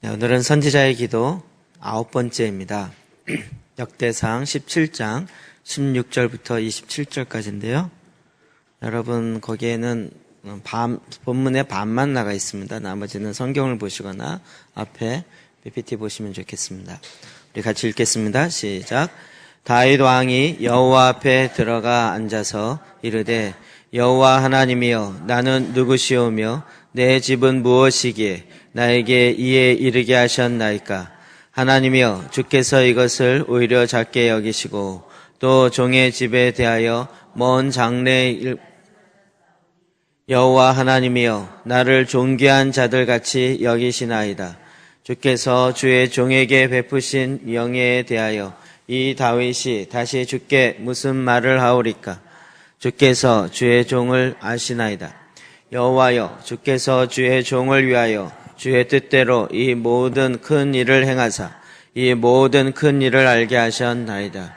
네, 오늘은 선지자의 기도 9번째입니다. 역대상 17장 16절부터 27절까지인데요. 여러분 거기에는 본문의 반만 나가 있습니다. 나머지는 성경을 보시거나 앞에 PPT 보시면 좋겠습니다. 우리 같이 읽겠습니다. 시작. 다윗 왕이 여호와 앞에 들어가 앉아서 이르되 여호와 하나님이여 나는 누구시오며 내 집은 무엇이기에 나에게 이에 이르게 하셨나이까. 하나님이여 주께서 이것을 오히려 작게 여기시고 또 종의 집에 대하여 먼 장래에 여호와 하나님이여 나를 존귀한 자들같이 여기시나이다. 주께서 주의 종에게 베푸신 명예에 대하여 이 다윗이 다시 주께 무슨 말을 하오리까. 주께서 주의 종을 아시나이다. 여호와여 주께서 주의 종을 위하여 주의 뜻대로 이 모든 큰 일을 행하사 이 모든 큰 일을 알게 하셨나이다.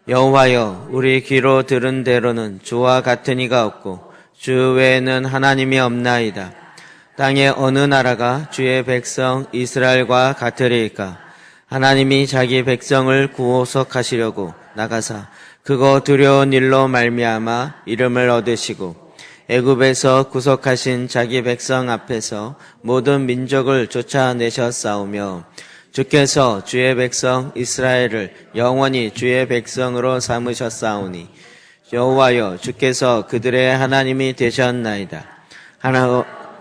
여호와여 우리 귀로 들은 대로는 주와 같은 이가 없고 주 외에는 하나님이 없나이다. 땅의 어느 나라가 주의 백성 이스라엘과 같으리이까. 하나님이 자기 백성을 구속하시려고 나가사 그거 두려운 일로 말미암아 이름을 얻으시고 애굽에서 구속하신 자기 백성 앞에서 모든 민족을 쫓아내셨사오며 주께서 주의 백성 이스라엘을 영원히 주의 백성으로 삼으셨사오니 여호와여 주께서 그들의 하나님이 되셨나이다.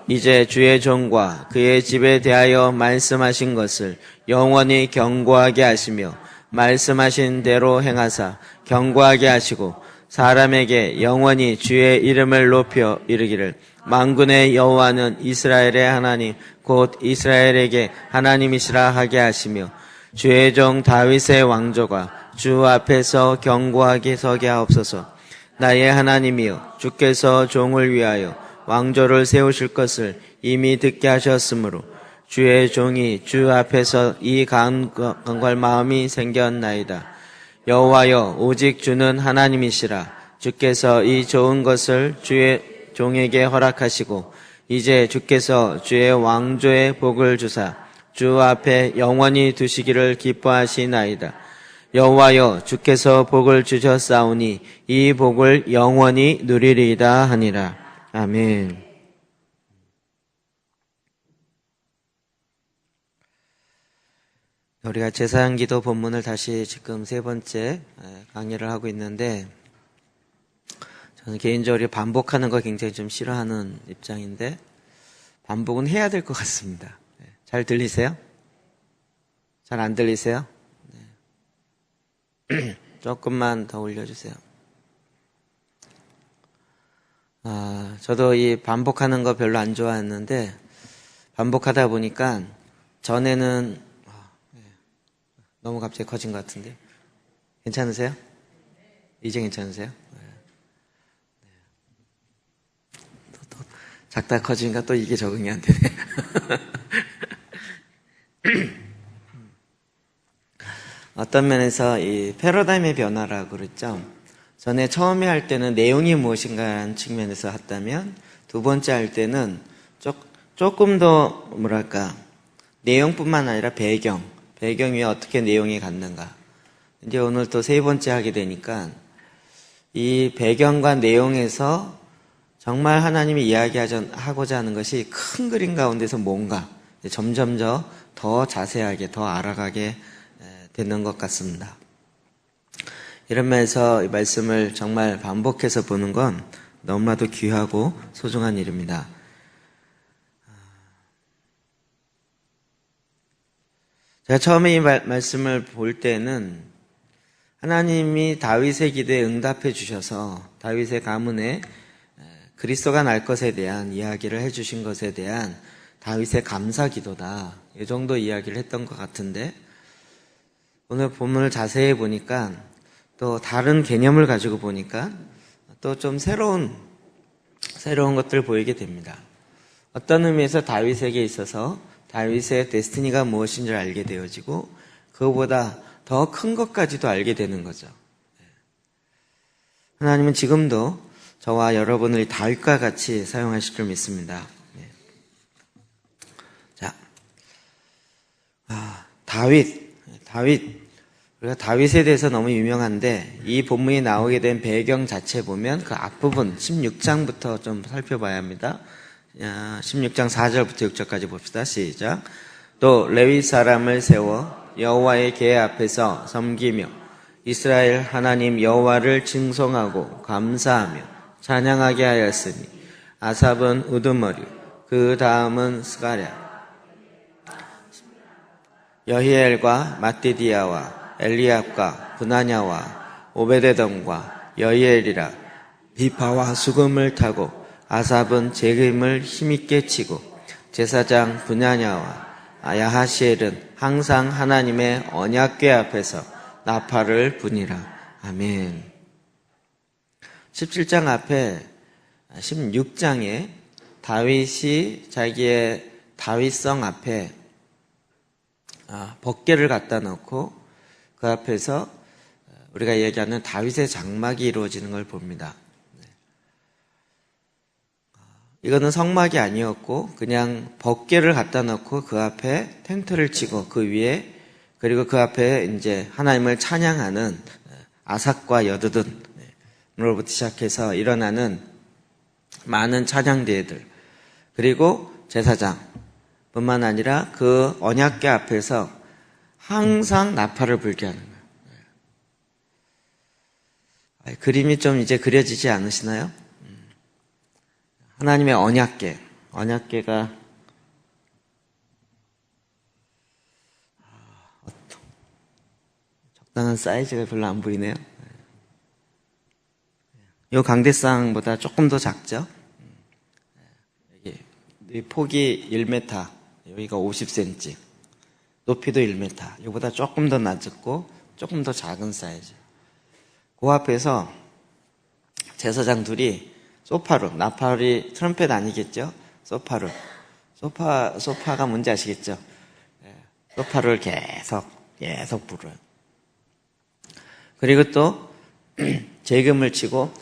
이제 주의 종과 그의 집에 대하여 말씀하신 것을 영원히 견고하게 하시며 말씀하신 대로 행하사 견고하게 하시고 사람에게 영원히 주의 이름을 높여 이르기를 만군의 여호와는 이스라엘의 하나님 곧 이스라엘에게 하나님이시라 하게 하시며 주의 종 다윗의 왕조가 주 앞에서 견고하게 서게 하옵소서. 나의 하나님이여 주께서 종을 위하여 왕조를 세우실 것을 이미 듣게 하셨으므로 주의 종이 주 앞에서 이 간구할 마음이 생겼나이다. 여호와여 오직 주는 하나님이시라. 주께서 이 좋은 것을 주의 종에게 허락하시고 이제 주께서 주의 왕조의 복을 주사 주 앞에 영원히 두시기를 기뻐하시나이다. 여호와여 주께서 복을 주셨사오니 이 복을 영원히 누리리이다 하니라. 아멘. 우리가 제사장기도 본문을 다시 지금 세 번째 강의를 하고 있는데 저는 개인적으로 반복하는 거 굉장히 좀 싫어하는 입장인데 반복은 해야 될 것 같습니다. 잘 들리세요? 잘 안 들리세요? 네. 조금만 더 올려주세요. 저도 이 반복하는 거 별로 안 좋아했는데 반복하다 보니까 전에는 너무 갑자기 커진 것 같은데 괜찮으세요? 이제 괜찮으세요? 또 작다 커지니까 또 이게 적응이 안 되네. 어떤 면에서 이 패러다임의 변화라고 그랬죠. 전에 처음에 할 때는 내용이 무엇인가라는 측면에서 했다면 두 번째 할 때는 조금 더 내용뿐만 아니라 배경 위에 어떻게 내용이 갖는가. 이제 오늘 또 세 번째 하게 되니까 이 배경과 내용에서 정말 하나님이 이야기하고자 하는 것이 큰 그림 가운데서 뭔가 점점 더 자세하게 더 알아가게 되는 것 같습니다. 이런 면에서 이 말씀을 정말 반복해서 보는 건 너무나도 귀하고 소중한 일입니다. 제가 처음에 이 말씀을 볼 때는 하나님이 다윗의 기도에 응답해 주셔서 다윗의 가문에 그리스도가 날 것에 대한 이야기를 해주신 것에 대한 다윗의 감사 기도다. 이 정도 이야기를 했던 것 같은데 오늘 본문을 자세히 보니까 또 다른 개념을 가지고 보니까 또 좀 새로운 것들을 보이게 됩니다. 어떤 의미에서 다윗에게 있어서 다윗의 데스티니가 무엇인지를 알게 되어지고 그거보다 더 큰 것까지도 알게 되는 거죠. 하나님은 지금도 저와 여러분을 다윗과 같이 사용하실 줄 믿습니다. 자, 우리가 다윗에 대해서 너무 유명한데 이 본문이 나오게 된 배경 자체 보면 그 앞부분 16장부터 좀 살펴봐야 합니다. 16장 4절부터 6절까지 봅시다. 시작. 또 레위 사람을 세워 여호와의 궤 앞에서 섬기며 이스라엘 하나님 여호와를 칭송하고 감사하며 찬양하게 하였으니 아삽은 우두머리, 그 다음은 스가랴, 여히엘과 마띠디아와 엘리압과 브나냐와 오베데돔과 여히엘이라. 비파와 수금을 타고 아삽은 재금을 힘있게 치고 제사장 브나냐와 야하시엘은 항상 하나님의 언약궤 앞에서 나팔을 부니라. 아멘. 17장 앞에 16장에 다윗이 자기의 다윗성 앞에 법궤를 갖다 놓고 그 앞에서 우리가 얘기하는 다윗의 장막이 이루어지는 걸 봅니다. 이거는 성막이 아니었고 그냥 법궤를 갖다 놓고 그 앞에 텐트를 치고 그 위에 그리고 그 앞에 이제 하나님을 찬양하는 아삭과 여두둔으로부터 시작해서 일어나는 많은 찬양대회들 그리고 제사장 뿐만 아니라 그 언약궤 앞에서 항상 나팔을 불게 하는 거예요. 그림이 좀 이제 그려지지 않으시나요? 하나님의 언약궤가 적당한 사이즈가 별로 안 보이네요. 이 강대상보다 조금 더 작죠? 이 폭이 1m, 여기가 50cm, 높이도 1m, 이거보다 조금 더 낮고 조금 더 작은 사이즈. 그 앞에서 제사장 둘이 소파로, 나팔이 트럼펫 아니겠죠? 소파로. 소파가 뭔지 아시겠죠? 소파를 계속 불어요. 그리고 또 재금을 치고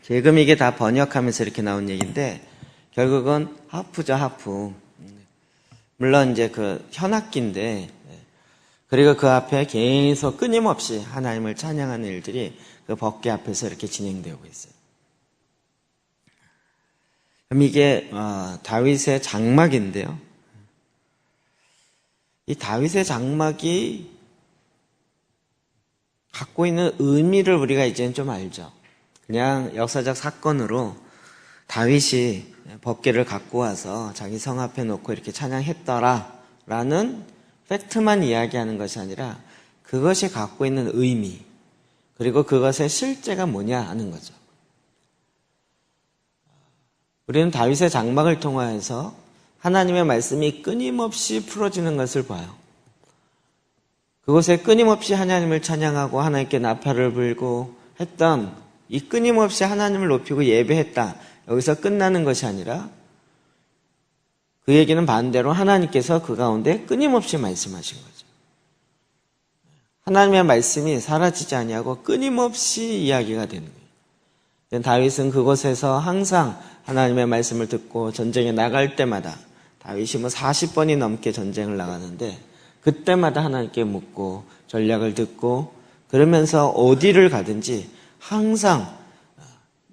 재금 이게 다 번역하면서 이렇게 나온 얘기인데 결국은 하프죠, 하프. 물론 이제 그 현악기인데 그리고 그 앞에 계속 끊임없이 하나님을 찬양하는 일들이 그 법궤 앞에서 이렇게 진행되고 있어요. 그럼 이게 다윗의 장막인데요. 이 다윗의 장막이 갖고 있는 의미를 우리가 이제는 좀 알죠. 그냥 역사적 사건으로 다윗이 법궤를 갖고 와서 자기 성 앞에 놓고 이렇게 찬양했더라라는 팩트만 이야기하는 것이 아니라 그것이 갖고 있는 의미 그리고 그것의 실제가 뭐냐 하는 거죠. 우리는 다윗의 장막을 통하여서 하나님의 말씀이 끊임없이 풀어지는 것을 봐요. 그곳에 끊임없이 하나님을 찬양하고 하나님께 나팔을 불고 했던 이 끊임없이 하나님을 높이고 예배했다. 여기서 끝나는 것이 아니라 그 얘기는 반대로 하나님께서 그 가운데 끊임없이 말씀하신 거죠. 하나님의 말씀이 사라지지 아니하고 끊임없이 이야기가 되는 거예요. 다윗은 그곳에서 항상 하나님의 말씀을 듣고 전쟁에 나갈 때마다 다윗이 40번이 넘게 전쟁을 나가는데 그때마다 하나님께 묻고 전략을 듣고 그러면서 어디를 가든지 항상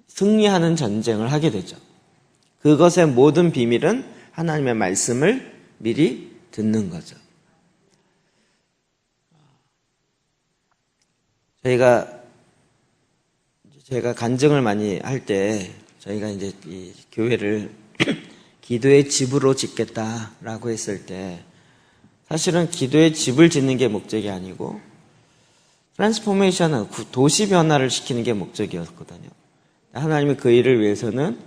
승리하는 전쟁을 하게 되죠. 그것의 모든 비밀은 하나님의 말씀을 미리 듣는 거죠. 제가 간증을 많이 할 때 저희가 이제 이 교회를 기도의 집으로 짓겠다라고 했을 때 사실은 기도의 집을 짓는 게 목적이 아니고 트랜스포메이션은 도시 변화를 시키는 게 목적이었거든요. 하나님이 그 일을 위해서는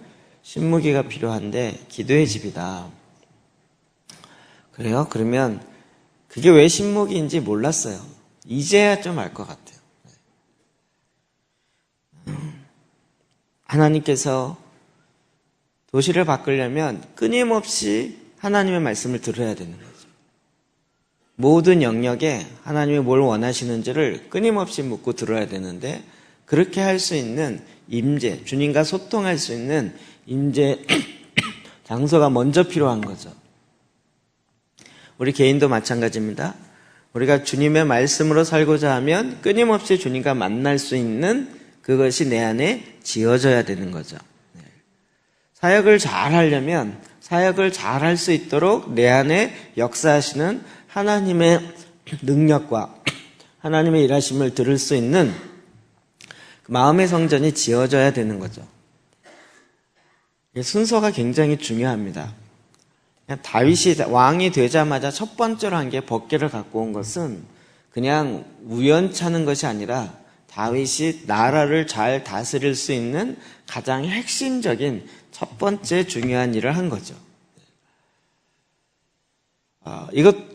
신무기가 필요한데 기도의 집이다. 그래요? 그러면 그게 왜 신무기인지 몰랐어요. 이제야 좀 알 것 같아요. 하나님께서 도시를 바꾸려면 끊임없이 하나님의 말씀을 들어야 되는 거죠. 모든 영역에 하나님이 뭘 원하시는지를 끊임없이 묻고 들어야 되는데 그렇게 할 수 있는 임재, 주님과 소통할 수 있는 임재 장소가 먼저 필요한 거죠. 우리 개인도 마찬가지입니다. 우리가 주님의 말씀으로 살고자 하면 끊임없이 주님과 만날 수 있는 그것이 내 안에 지어져야 되는 거죠. 사역을 잘 하려면 사역을 잘 할 수 있도록 내 안에 역사하시는 하나님의 능력과 하나님의 일하심을 들을 수 있는 마음의 성전이 지어져야 되는 거죠. 순서가 굉장히 중요합니다. 다윗이 왕이 되자마자 첫 번째로 한 게 법궤를 갖고 온 것은 그냥 우연찮은 것이 아니라 다윗이 나라를 잘 다스릴 수 있는 가장 핵심적인 첫 번째 중요한 일을 한 거죠.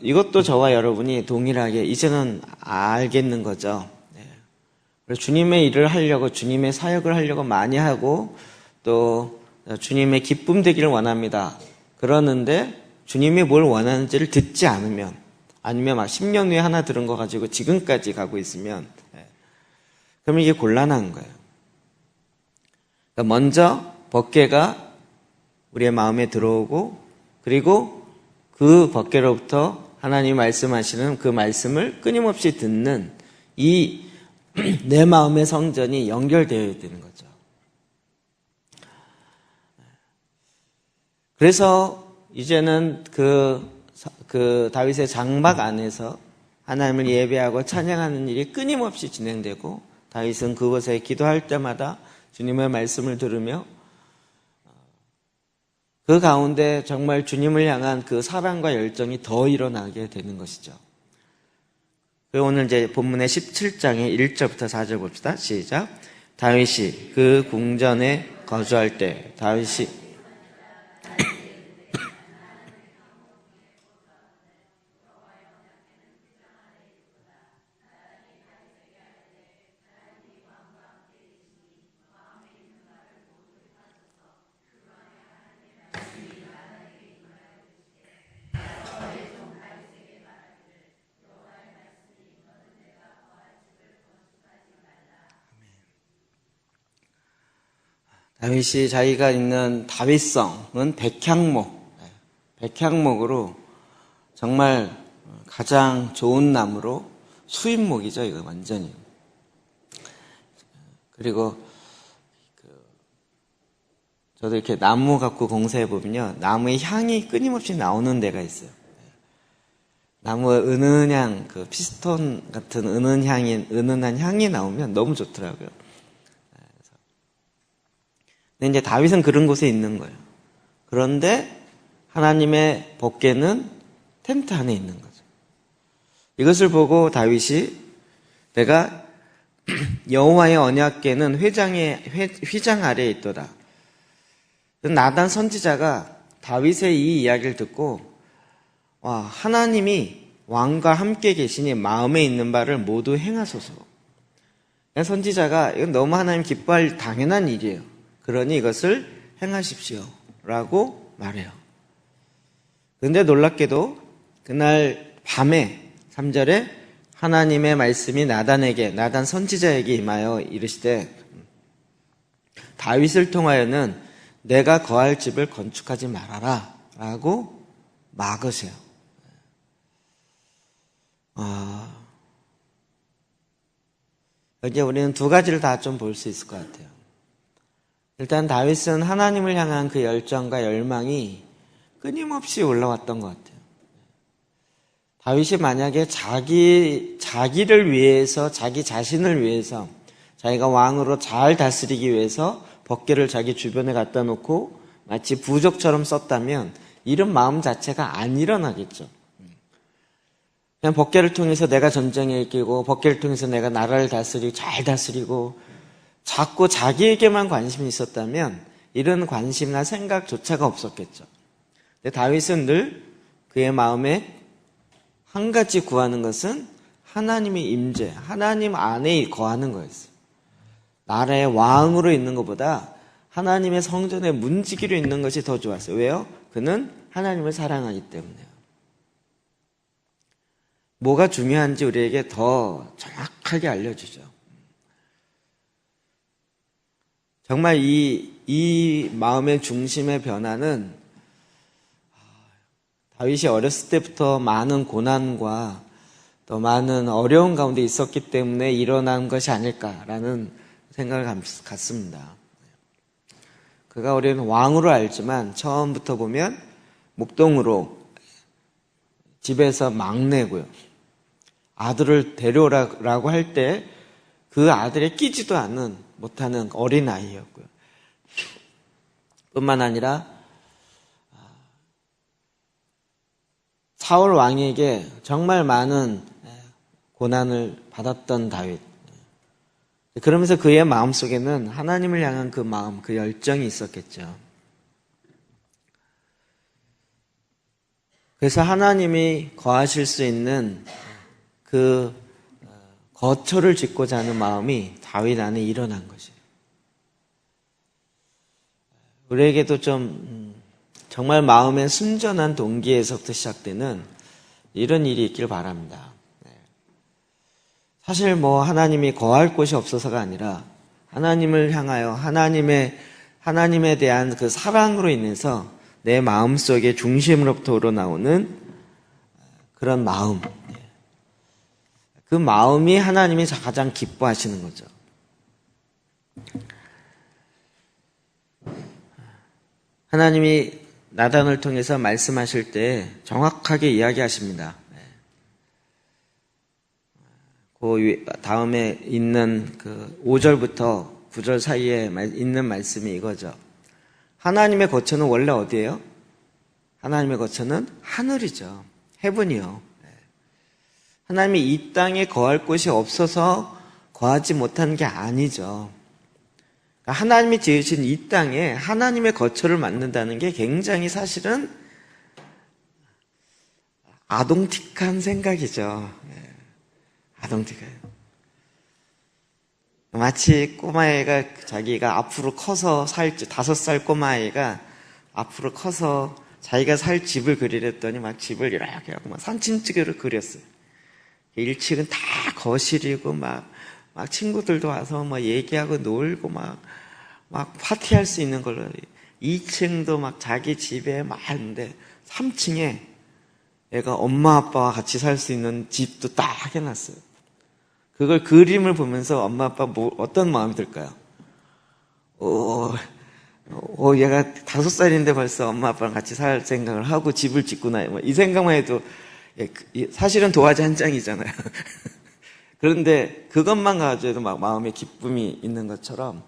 이것도 저와 여러분이 동일하게 이제는 알겠는 거죠. 주님의 일을 하려고, 주님의 사역을 하려고 많이 하고 또 주님의 기쁨 되기를 원합니다. 그러는데 주님이 뭘 원하는지를 듣지 않으면, 아니면 막 10년 후에 하나 들은 거 가지고 지금까지 가고 있으면, 그럼 이게 곤란한 거예요. 그러니까 먼저 법궤가 우리의 마음에 들어오고, 그리고 그 법궤로부터 하나님 말씀하시는 그 말씀을 끊임없이 듣는 이 내 마음의 성전이 연결되어야 되는 거죠. 그래서 이제는 그 다윗의 장막 안에서 하나님을 예배하고 찬양하는 일이 끊임없이 진행되고, 다윗은 그곳에 기도할 때마다 주님의 말씀을 들으며 그 가운데 정말 주님을 향한 그 사랑과 열정이 더 일어나게 되는 것이죠. 오늘 이제 본문의 17장의 1절부터 4절 봅시다. 시작. 다윗이 그 궁전에 거주할 때 다윗이 다윗이 자기가 있는 다윗성은 백향목으로 정말 가장 좋은 나무로 수입목이죠. 이거 완전히. 그리고 저도 이렇게 나무 갖고 공사해 보면요, 나무의 향이 끊임없이 나오는 데가 있어요. 나무의 은은향, 그 피스톤 같은 은은한 향이 나오면 너무 좋더라고요. 근데 이제 다윗은 그런 곳에 있는 거예요. 그런데 하나님의 법궤는 텐트 안에 있는 거죠. 이것을 보고 다윗이 내가 여호와의 언약궤는 휘장 아래에 있도다. 나단 선지자가 다윗의 이 이야기를 듣고, 와, 하나님이 왕과 함께 계시니 마음에 있는 바를 모두 행하소서. 선지자가 이건 너무 하나님 기뻐할 당연한 일이에요. 그러니 이것을 행하십시오 라고 말해요. 그런데 놀랍게도 그날 밤에 3절에 하나님의 말씀이 나단 선지자에게 임하여 이르시되 다윗을 통하여는 내가 거할 집을 건축하지 말아라 라고 막으세요. 이제 우리는 두 가지를 다 좀 볼 수 있을 것 같아요. 일단 다윗은 하나님을 향한 그 열정과 열망이 끊임없이 올라왔던 것 같아요. 다윗이 만약에 자기를 위해서, 자기 자신을 위해서, 자기가 왕으로 잘 다스리기 위해서 법궤를 자기 주변에 갖다 놓고 마치 부적처럼 썼다면 이런 마음 자체가 안 일어나겠죠. 그냥 법궤를 통해서 내가 전쟁에 이기고, 법궤를 통해서 내가 나라를 잘 다스리고, 자꾸 자기에게만 관심이 있었다면 이런 관심이나 생각조차가 없었겠죠. 근데 다윗은 늘 그의 마음에 한 가지 구하는 것은 하나님의 임재, 하나님 안에 거하는 거였어요. 나라의 왕으로 있는 것보다 하나님의 성전에 문지기로 있는 것이 더 좋았어요. 왜요? 그는 하나님을 사랑하기 때문에요. 뭐가 중요한지 우리에게 더 정확하게 알려주죠. 정말 이 마음의 중심의 변화는 다윗이 어렸을 때부터 많은 고난과 또 많은 어려운 가운데 있었기 때문에 일어난 것이 아닐까라는 생각을 갖습니다. 그가 우리는 왕으로 알지만 처음부터 보면 목동으로 집에서 막내고요. 아들을 데려오라고 할 때 그 아들에 끼지도 못하는 어린아이였고요. 뿐만 아니라 사울 왕에게 정말 많은 고난을 받았던 다윗. 그러면서 그의 마음속에는 하나님을 향한 그 마음, 그 열정이 있었겠죠. 그래서 하나님이 거하실 수 있는 그 거처를 짓고자 하는 마음이 다윗 안에 일어난 것이에요. 우리에게도 좀 정말 마음의 순전한 동기에서부터 시작되는 이런 일이 있길 바랍니다. 사실 하나님이 거할 곳이 없어서가 아니라 하나님을 향하여 하나님에 대한 그 사랑으로 인해서 내 마음속의 중심으로부터 우러나오는 그런 마음. 그 마음이 하나님이 가장 기뻐하시는 거죠. 하나님이 나단을 통해서 말씀하실 때 정확하게 이야기하십니다. 그 다음에 있는 그 5절부터 9절 사이에 있는 말씀이 이거죠. 하나님의 거처는 원래 어디예요? 하나님의 거처는 하늘이죠. 헤븐이요. 하나님이 이 땅에 거할 곳이 없어서 거하지 못한 게 아니죠. 하나님이 지으신 이 땅에 하나님의 거처를 만든다는 게 굉장히 사실은 아동틱한 생각이죠. 아동틱해요. 마치 꼬마애가 자기가 앞으로 커서 살지, 5살 꼬마애가 앞으로 커서 자기가 살 집을 그리랬더니 막 집을 이렇게 하고 막 산친찍이를 그렸어요. 1층은 다 거실이고 막 친구들도 와서 막 얘기하고 놀고 막 파티할 수 있는 걸로 2층도 막 자기 집에 막 하는데 3층에 애가 엄마 아빠와 같이 살 수 있는 집도 딱 해놨어요. 그걸 그림을 보면서 엄마 아빠 어떤 마음이 들까요? 얘가 5살인데 벌써 엄마 아빠랑 같이 살 생각을 하고 집을 짓구나. 이 생각만 해도 사실은 도화지 한 장이잖아요. 그런데 그것만 가지고도 막 마음에 기쁨이 있는 것처럼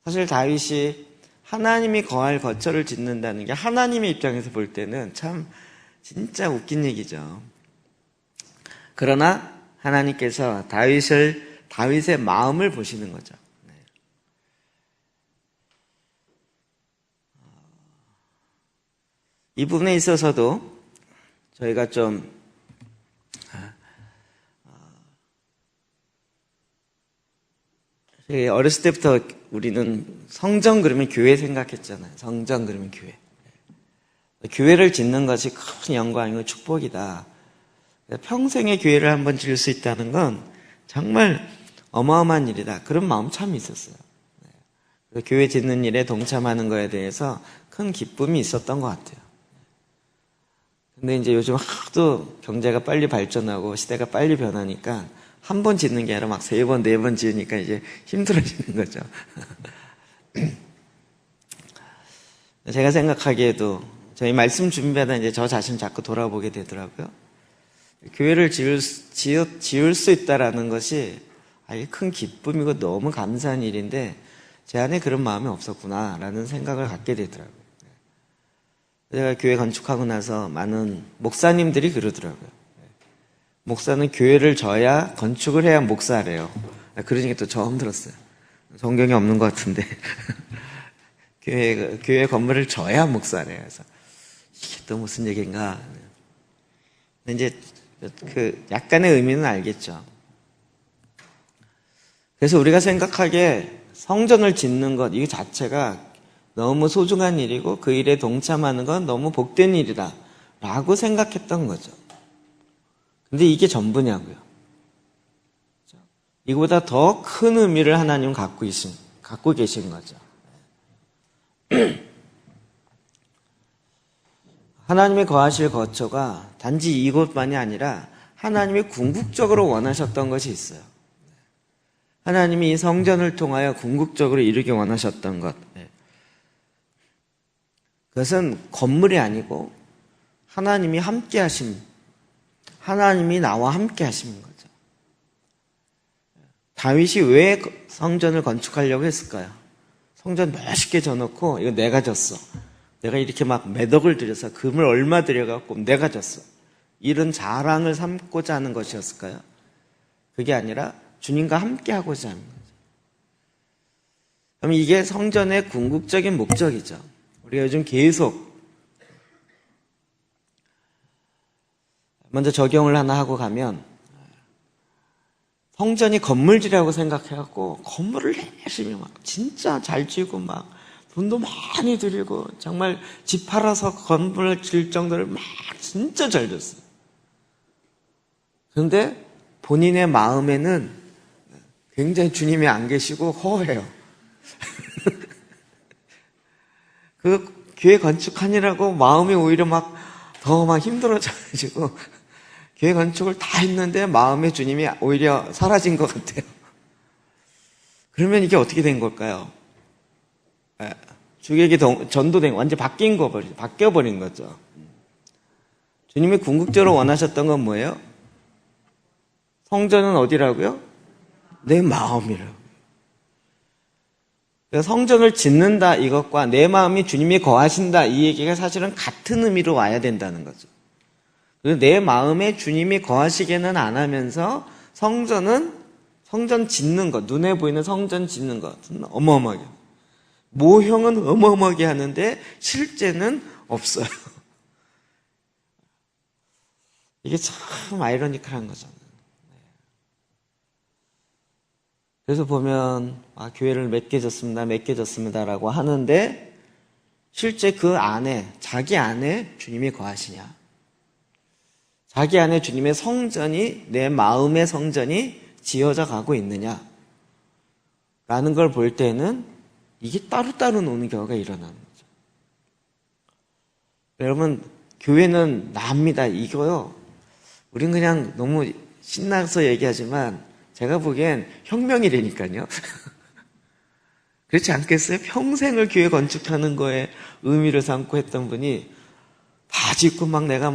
사실 다윗이 하나님이 거할 거처를 짓는다는 게 하나님의 입장에서 볼 때는 참 진짜 웃긴 얘기죠. 그러나 하나님께서 다윗의 마음을 보시는 거죠. 이 부분에 있어서도 저희가 좀 어렸을 때부터 우리는 성전 그러면 교회 생각했잖아요. 성전 그러면 교회. 교회를 짓는 것이 큰 영광이고 축복이다. 평생의 교회를 한번 지을 수 있다는 건 정말 어마어마한 일이다. 그런 마음 참 있었어요. 교회 짓는 일에 동참하는 거에 대해서 큰 기쁨이 있었던 것 같아요. 근데 이제 요즘 하도 경제가 빨리 발전하고 시대가 빨리 변하니까 한 번 짓는 게 아니라 막 3번, 4번 지으니까 이제 힘들어지는 거죠. 제가 생각하기에도 저희 말씀 준비하다 이제 저 자신 자꾸 돌아보게 되더라고요. 교회를 지을 수 있다라는 것이 아예 큰 기쁨이고 너무 감사한 일인데 제 안에 그런 마음이 없었구나라는 생각을 갖게 되더라고요. 제가 교회 건축하고 나서 많은 목사님들이 그러더라고요. 목사는 교회를 져야 건축을 해야 목사래요. 그러니까 또 처음 들었어요. 성경에 없는 것 같은데 교회 건물을 져야 목사래요. 그래서 이게 또 무슨 얘기인가. 근데 이제 그 약간의 의미는 알겠죠. 그래서 우리가 생각하기에 성전을 짓는 것 이거 자체가 너무 소중한 일이고 그 일에 동참하는 건 너무 복된 일이다 라고 생각했던 거죠. 근데 이게 전부냐고요. 이거보다 더 큰 의미를 하나님은 갖고 계신 거죠. 하나님의 거하실 거처가 단지 이곳만이 아니라 하나님이 궁극적으로 원하셨던 것이 있어요. 하나님이 이 성전을 통하여 궁극적으로 이루기 원하셨던 것. 그것은 건물이 아니고 하나님이 함께 하심, 하나님이 나와 함께 하신 거죠. 다윗이 왜 성전을 건축하려고 했을까요? 성전 멋있게 져놓고 이거 내가 졌어. 내가 이렇게 막 몇 억을 들여서 금을 얼마 들여갖고 내가 졌어. 이런 자랑을 삼고자 하는 것이었을까요? 그게 아니라 주님과 함께 하고자 하는 거죠. 그럼 이게 성전의 궁극적인 목적이죠. 우리가 요즘 계속 먼저 적용을 하나 하고 가면 성전이 건물지라고 생각해갖고 건물을 열심히 막 진짜 잘 지고 막 돈도 많이 들이고 정말 집 팔아서 건물을 질 정도를 막 진짜 잘 졌어요. 그런데 본인의 마음에는 굉장히 주님이 안 계시고 허해요. 그 교회 건축하느라고 마음이 오히려 더 힘들어져가지고 교회 건축을 다 했는데 마음의 주님이 오히려 사라진 것 같아요. 그러면 이게 어떻게 된 걸까요? 주객이 전도된 완전 바뀌어버린 거죠. 주님이 궁극적으로 원하셨던 건 뭐예요? 성전은 어디라고요? 내 마음이라고. 성전을 짓는다 이것과 내 마음이 주님이 거하신다 이 얘기가 사실은 같은 의미로 와야 된다는 거죠. 내 마음에 주님이 거하시게는 안 하면서 성전 짓는 것, 눈에 보이는 성전 짓는 것은 어마어마하게, 모형은 어마어마하게 하는데 실제는 없어요. 이게 참 아이러니컬한 거죠. 그래서 보면 교회를 몇 개 졌습니다라고 하는데 실제 그 안에, 자기 안에 주님이 거하시냐, 자기 안에 주님의 성전이, 내 마음의 성전이 지어져 가고 있느냐 라는 걸 볼 때는 이게 따로따로 노는 경우가 일어나는 거죠. 여러분, 교회는 납니다 이거요, 우린 그냥 너무 신나서 얘기하지만 제가 보기엔 혁명이라니까요. 그렇지 않겠어요? 평생을 교회 건축하는 거에 의미를 삼고 했던 분이 다 짓고 내가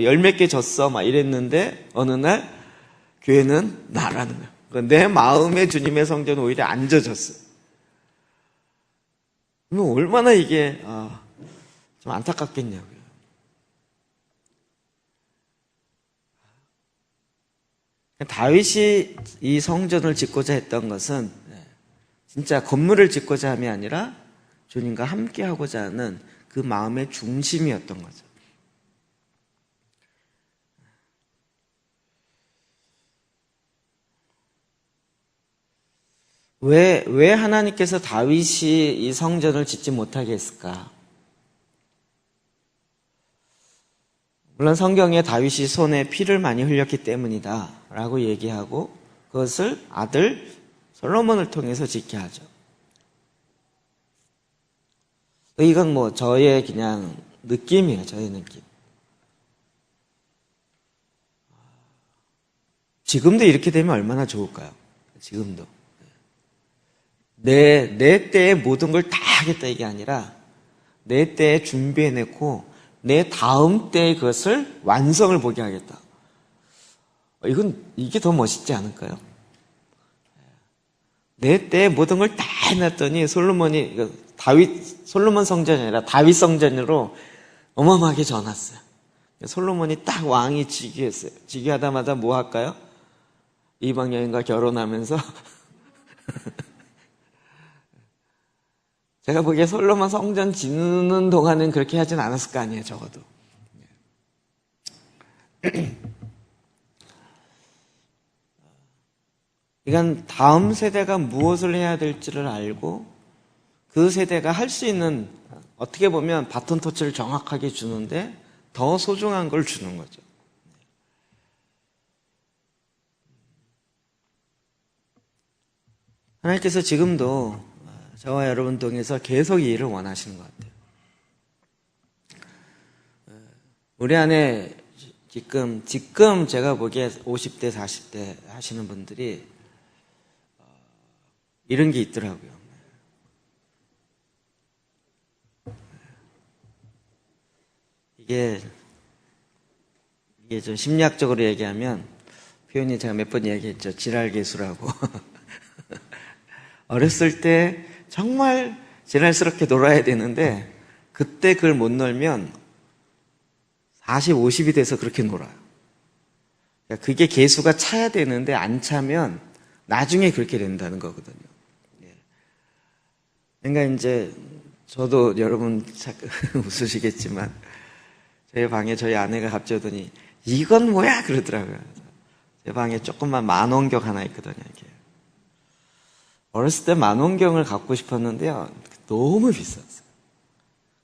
열 몇 개 졌어 이랬는데 어느 날 교회는 나라는 거예요. 내 마음에 주님의 성전은 오히려 안 져졌어요. 그러면 얼마나 이게 좀 안타깝겠냐고요. 다윗이 이 성전을 짓고자 했던 것은 진짜 건물을 짓고자 함이 아니라 주님과 함께 하고자 하는 그 마음의 중심이었던 거죠. 왜 하나님께서 다윗이 이 성전을 짓지 못하게 했을까? 물론 성경에 다윗이 손에 피를 많이 흘렸기 때문이다 라고 얘기하고 그것을 아들 솔로몬을 통해서 짓게 하죠. 이건 저의 그냥 느낌이에요. 저의 느낌. 지금도 이렇게 되면 얼마나 좋을까요? 지금도. 내 때에 모든 걸 다 하겠다 이게 아니라 내 때에 준비해놓고 내 다음 때에 그것을 완성을 보게 하겠다. 이게 더 멋있지 않을까요? 내 때에 모든 걸 다 해놨더니 솔로몬 성전이 아니라 다윗 성전으로 어마어마하게 져놨어요. 솔로몬이 딱 왕이 즉위했어요. 즉위하자마자 뭐 할까요? 이방 여인과 결혼하면서 제가 보기에 솔로몬 성전 짓는 동안은 그렇게 하진 않았을 거 아니에요, 적어도. 그러니까 다음 세대가 무엇을 해야 될지를 알고 그 세대가 할 수 있는, 어떻게 보면 바톤 터치를 정확하게 주는데 더 소중한 걸 주는 거죠. 하나님께서 지금도 저와 여러분 통해서 계속 이 일을 원하시는 것 같아요. 우리 안에 지금 제가 보기에 50대, 40대 하시는 분들이 이런 게 있더라고요. 이게 좀 심리학적으로 얘기하면 표현이 제가 몇 번 얘기했죠. 지랄개수라고. 어렸을 때 정말 지랄스럽게 놀아야 되는데 그때 그걸 못 놀면 40, 50이 돼서 그렇게 놀아요. 그러니까 그게 개수가 차야 되는데 안 차면 나중에 그렇게 된다는 거거든요. 그러니까 이제 저도 여러분 웃으시겠지만 제 방에 저희 아내가 갑자기 오더니 이건 뭐야? 그러더라고요. 제 방에 조그만 만원경 하나 있거든요. 이렇게. 어렸을 때 만원경을 갖고 싶었는데요. 너무 비쌌어요.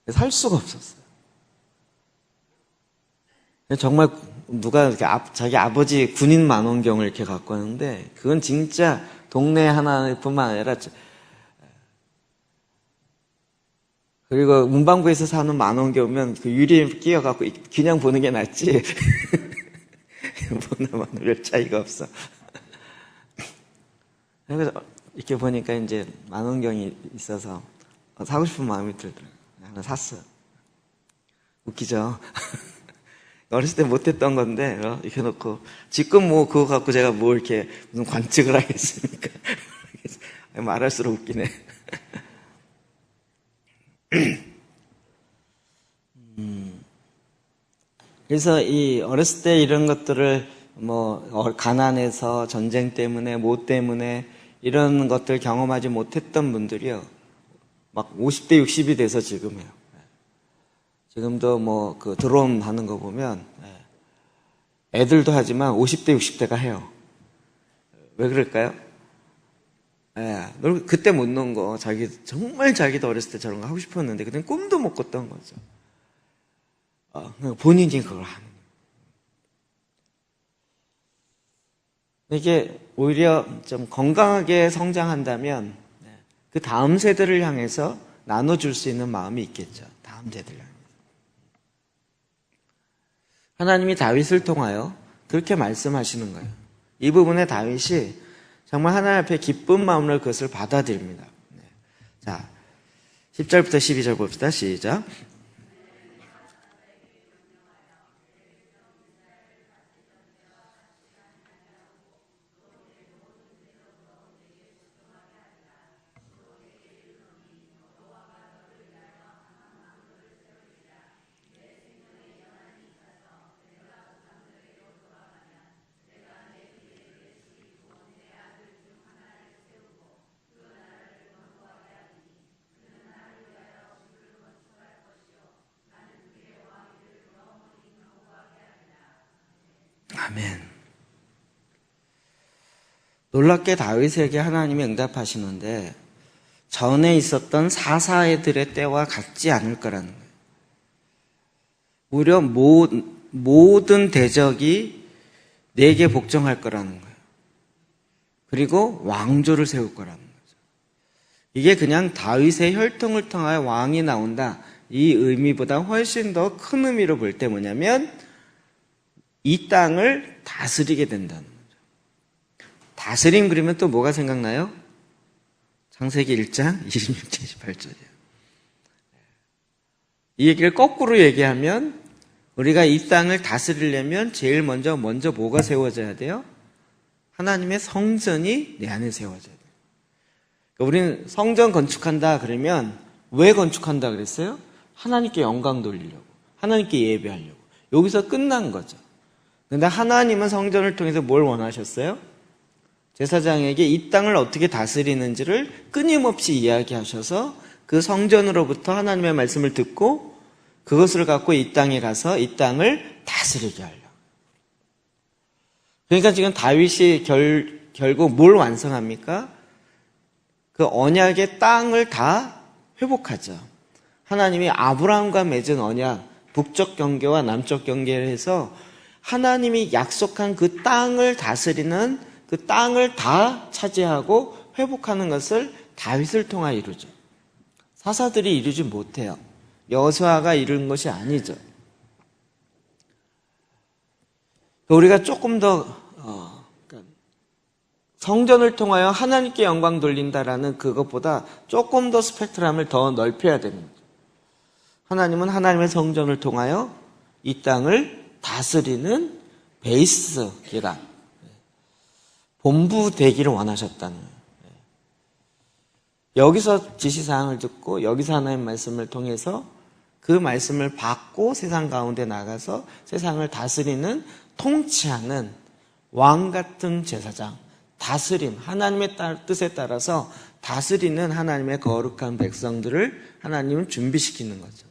살 수가 없었어요. 정말 누가 이렇게 자기 아버지 군인 만원경을 이렇게 갖고 왔는데 그건 진짜 동네 하나뿐만 아니라 그리고 문방구에서 사는 만원경 오면 그 유리에 끼어갖고 그냥 보는 게 낫지 보나마나 별 차이가 없어. 그래서 이렇게 보니까 이제 만원경이 있어서 사고 싶은 마음이 들더라고요. 하나 샀어요. 웃기죠? 어렸을 때 못했던 건데 이렇게 놓고 지금 뭐 그거 갖고 제가 뭐 이렇게 무슨 관측을 하겠습니까? 말할수록 웃기네. 그래서 이 어렸을 때 이런 것들을 뭐 가난해서 전쟁 때문에 뭐 때문에 이런 것들 경험하지 못했던 분들이요 막 50대 60이 돼서 지금 해요. 지금도 뭐 그 드론 하는 거 보면 애들도 하지만 50대 60대가 해요. 왜 그럴까요? 그때 못 논 거 정말 자기도 어렸을 때 저런 거 하고 싶었는데 그때는 꿈도 못 꿨던 거죠. 본인이 그걸 하는 거예요. 이게 오히려 좀 건강하게 성장한다면 그 다음 세대를 향해서 나눠줄 수 있는 마음이 있겠죠. 다음 세대를 향해서. 하나님이 다윗을 통하여 그렇게 말씀하시는 거예요. 이 부분에 다윗이 정말 하나님 앞에 기쁜 마음으로 그것을 받아들입니다. 자, 10절부터 12절 봅시다. 시작. 아멘. 놀랍게 다윗에게 하나님이 응답하시는데 전에 있었던 사사들의 때와 같지 않을 거라는 거예요. 오히려 모든 대적이 내게 복종할 거라는 거예요. 그리고 왕조를 세울 거라는 거죠. 이게 그냥 다윗의 혈통을 통하여 왕이 나온다. 이 의미보다 훨씬 더 큰 의미로 볼 때 뭐냐면 이 땅을 다스리게 된다는 거죠. 다스림 그러면 또 뭐가 생각나요? 창세기 1장 26, 28절이에요. 이 얘기를 거꾸로 얘기하면 우리가 이 땅을 다스리려면 제일 먼저 뭐가 세워져야 돼요? 하나님의 성전이 내 안에 세워져야 돼요. 그러니까 우리는 성전 건축한다 그러면 왜 건축한다 그랬어요? 하나님께 영광 돌리려고, 하나님께 예배하려고. 여기서 끝난 거죠. 그런데 하나님은 성전을 통해서 뭘 원하셨어요? 제사장에게 이 땅을 어떻게 다스리는지를 끊임없이 이야기하셔서 그 성전으로부터 하나님의 말씀을 듣고 그것을 갖고 이 땅에 가서 이 땅을 다스리게 하려고. 그러니까 지금 다윗이 결국 뭘 완성합니까? 그 언약의 땅을 다 회복하죠. 하나님이 아브라함과 맺은 언약, 북쪽 경계와 남쪽 경계를 해서 하나님이 약속한 그 땅을 다스리는 그 땅을 다 차지하고 회복하는 것을 다윗을 통하여 이루죠. 사사들이 이루지 못해요. 여호수아가 이룬 것이 아니죠. 우리가 조금 더 성전을 통하여 하나님께 영광 돌린다라는 그것보다 조금 더 스펙트럼을 더 넓혀야 됩니다. 하나님은 하나님의 성전을 통하여 이 땅을 다스리는 베이스 기간, 본부 되기를 원하셨다는 거예요. 여기서 지시사항을 듣고 여기서 하나님의 말씀을 통해서 그 말씀을 받고 세상 가운데 나가서 세상을 다스리는 통치하는 왕 같은 제사장, 다스림, 하나님의 뜻에 따라서 다스리는 하나님의 거룩한 백성들을 하나님은 준비시키는 거죠.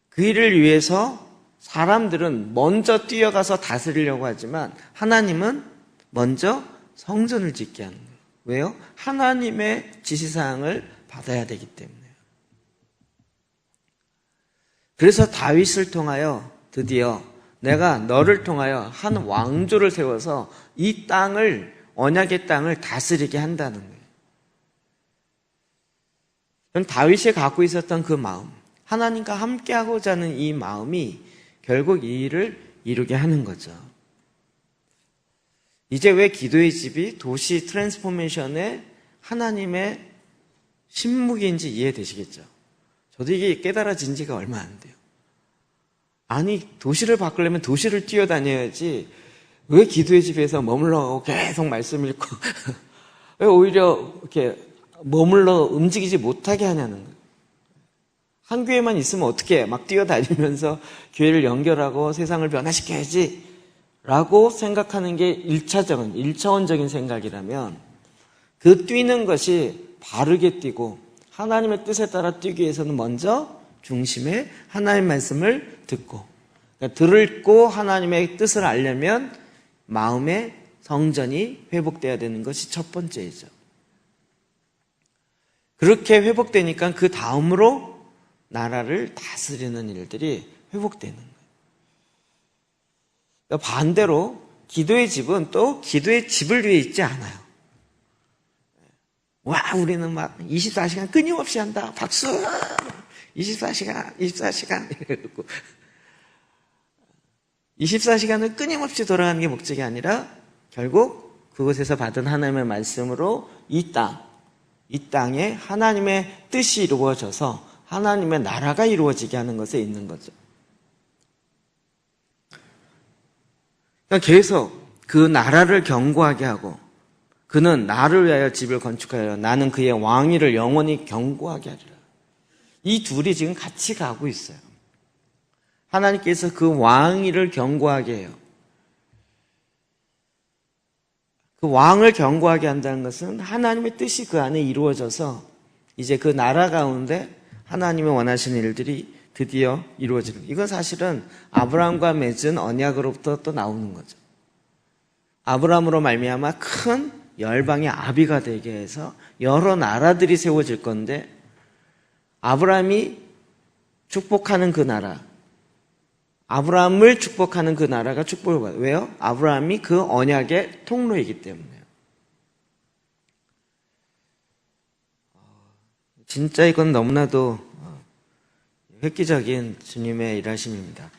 그 일을 위해서 사람들은 먼저 뛰어가서 다스리려고 하지만 하나님은 먼저 성전을 짓게 하는 거예요. 왜요? 하나님의 지시사항을 받아야 되기 때문에요. 그래서 다윗을 통하여 드디어 내가 너를 통하여 한 왕조를 세워서 이 땅을, 언약의 땅을 다스리게 한다는 거예요. 그럼 다윗이 갖고 있었던 그 마음, 하나님과 함께하고자 하는 이 마음이 결국 이 일을 이루게 하는 거죠. 이제 왜 기도의 집이 도시 트랜스포메이션의 하나님의 신무기인지 이해되시겠죠? 저도 이게 깨달아진 지가 얼마 안 돼요. 아니, 도시를 바꾸려면 도시를 뛰어다녀야지 왜 기도의 집에서 머물러 계속 말씀 읽고 왜 오히려 이렇게 머물러 움직이지 못하게 하냐는 거예요. 한 교회만 있으면 어떻게 막 뛰어다니면서 교회를 연결하고 세상을 변화시켜야지 라고 생각하는 게 1차원적인 생각이라면 그 뛰는 것이 바르게 뛰고 하나님의 뜻에 따라 뛰기 위해서는 먼저 중심에 하나님의 말씀을 듣고, 그러니까 듣고 하나님의 뜻을 알려면 마음의 성전이 회복돼야 되는 것이 첫 번째이죠. 그렇게 회복되니까 그 다음으로 나라를 다스리는 일들이 회복되는 거예요. 반대로 기도의 집은 또 기도의 집을 위해 있지 않아요. 와, 우리는 막 24시간 끊임없이 한다. 박수! 24시간. 이러고 24시간을 끊임없이 돌아가는 게 목적이 아니라 결국 그곳에서 받은 하나님의 말씀으로 이 땅에 하나님의 뜻이 이루어져서 하나님의 나라가 이루어지게 하는 것에 있는 거죠. 그러니까 계속 그 나라를 견고하게 하고 그는 나를 위하여 집을 건축하여 나는 그의 왕위를 영원히 견고하게 하리라. 이 둘이 지금 같이 가고 있어요. 하나님께서 그 왕위를 견고하게 해요. 그 왕을 견고하게 한다는 것은 하나님의 뜻이 그 안에 이루어져서 이제 그 나라 가운데 하나님이 원하시는 일들이 드디어 이루어지는 거예요. 이건 사실은 아브라함과 맺은 언약으로부터 또 나오는 거죠. 아브라함으로 말미암아 큰 열방의 아비가 되게 해서 여러 나라들이 세워질 건데 아브라함이 축복하는 그 나라, 아브라함을 축복하는 그 나라가 축복을 받아요. 왜요? 아브라함이 그 언약의 통로이기 때문에요. 진짜 이건 너무나도 획기적인 주님의 일하심입니다.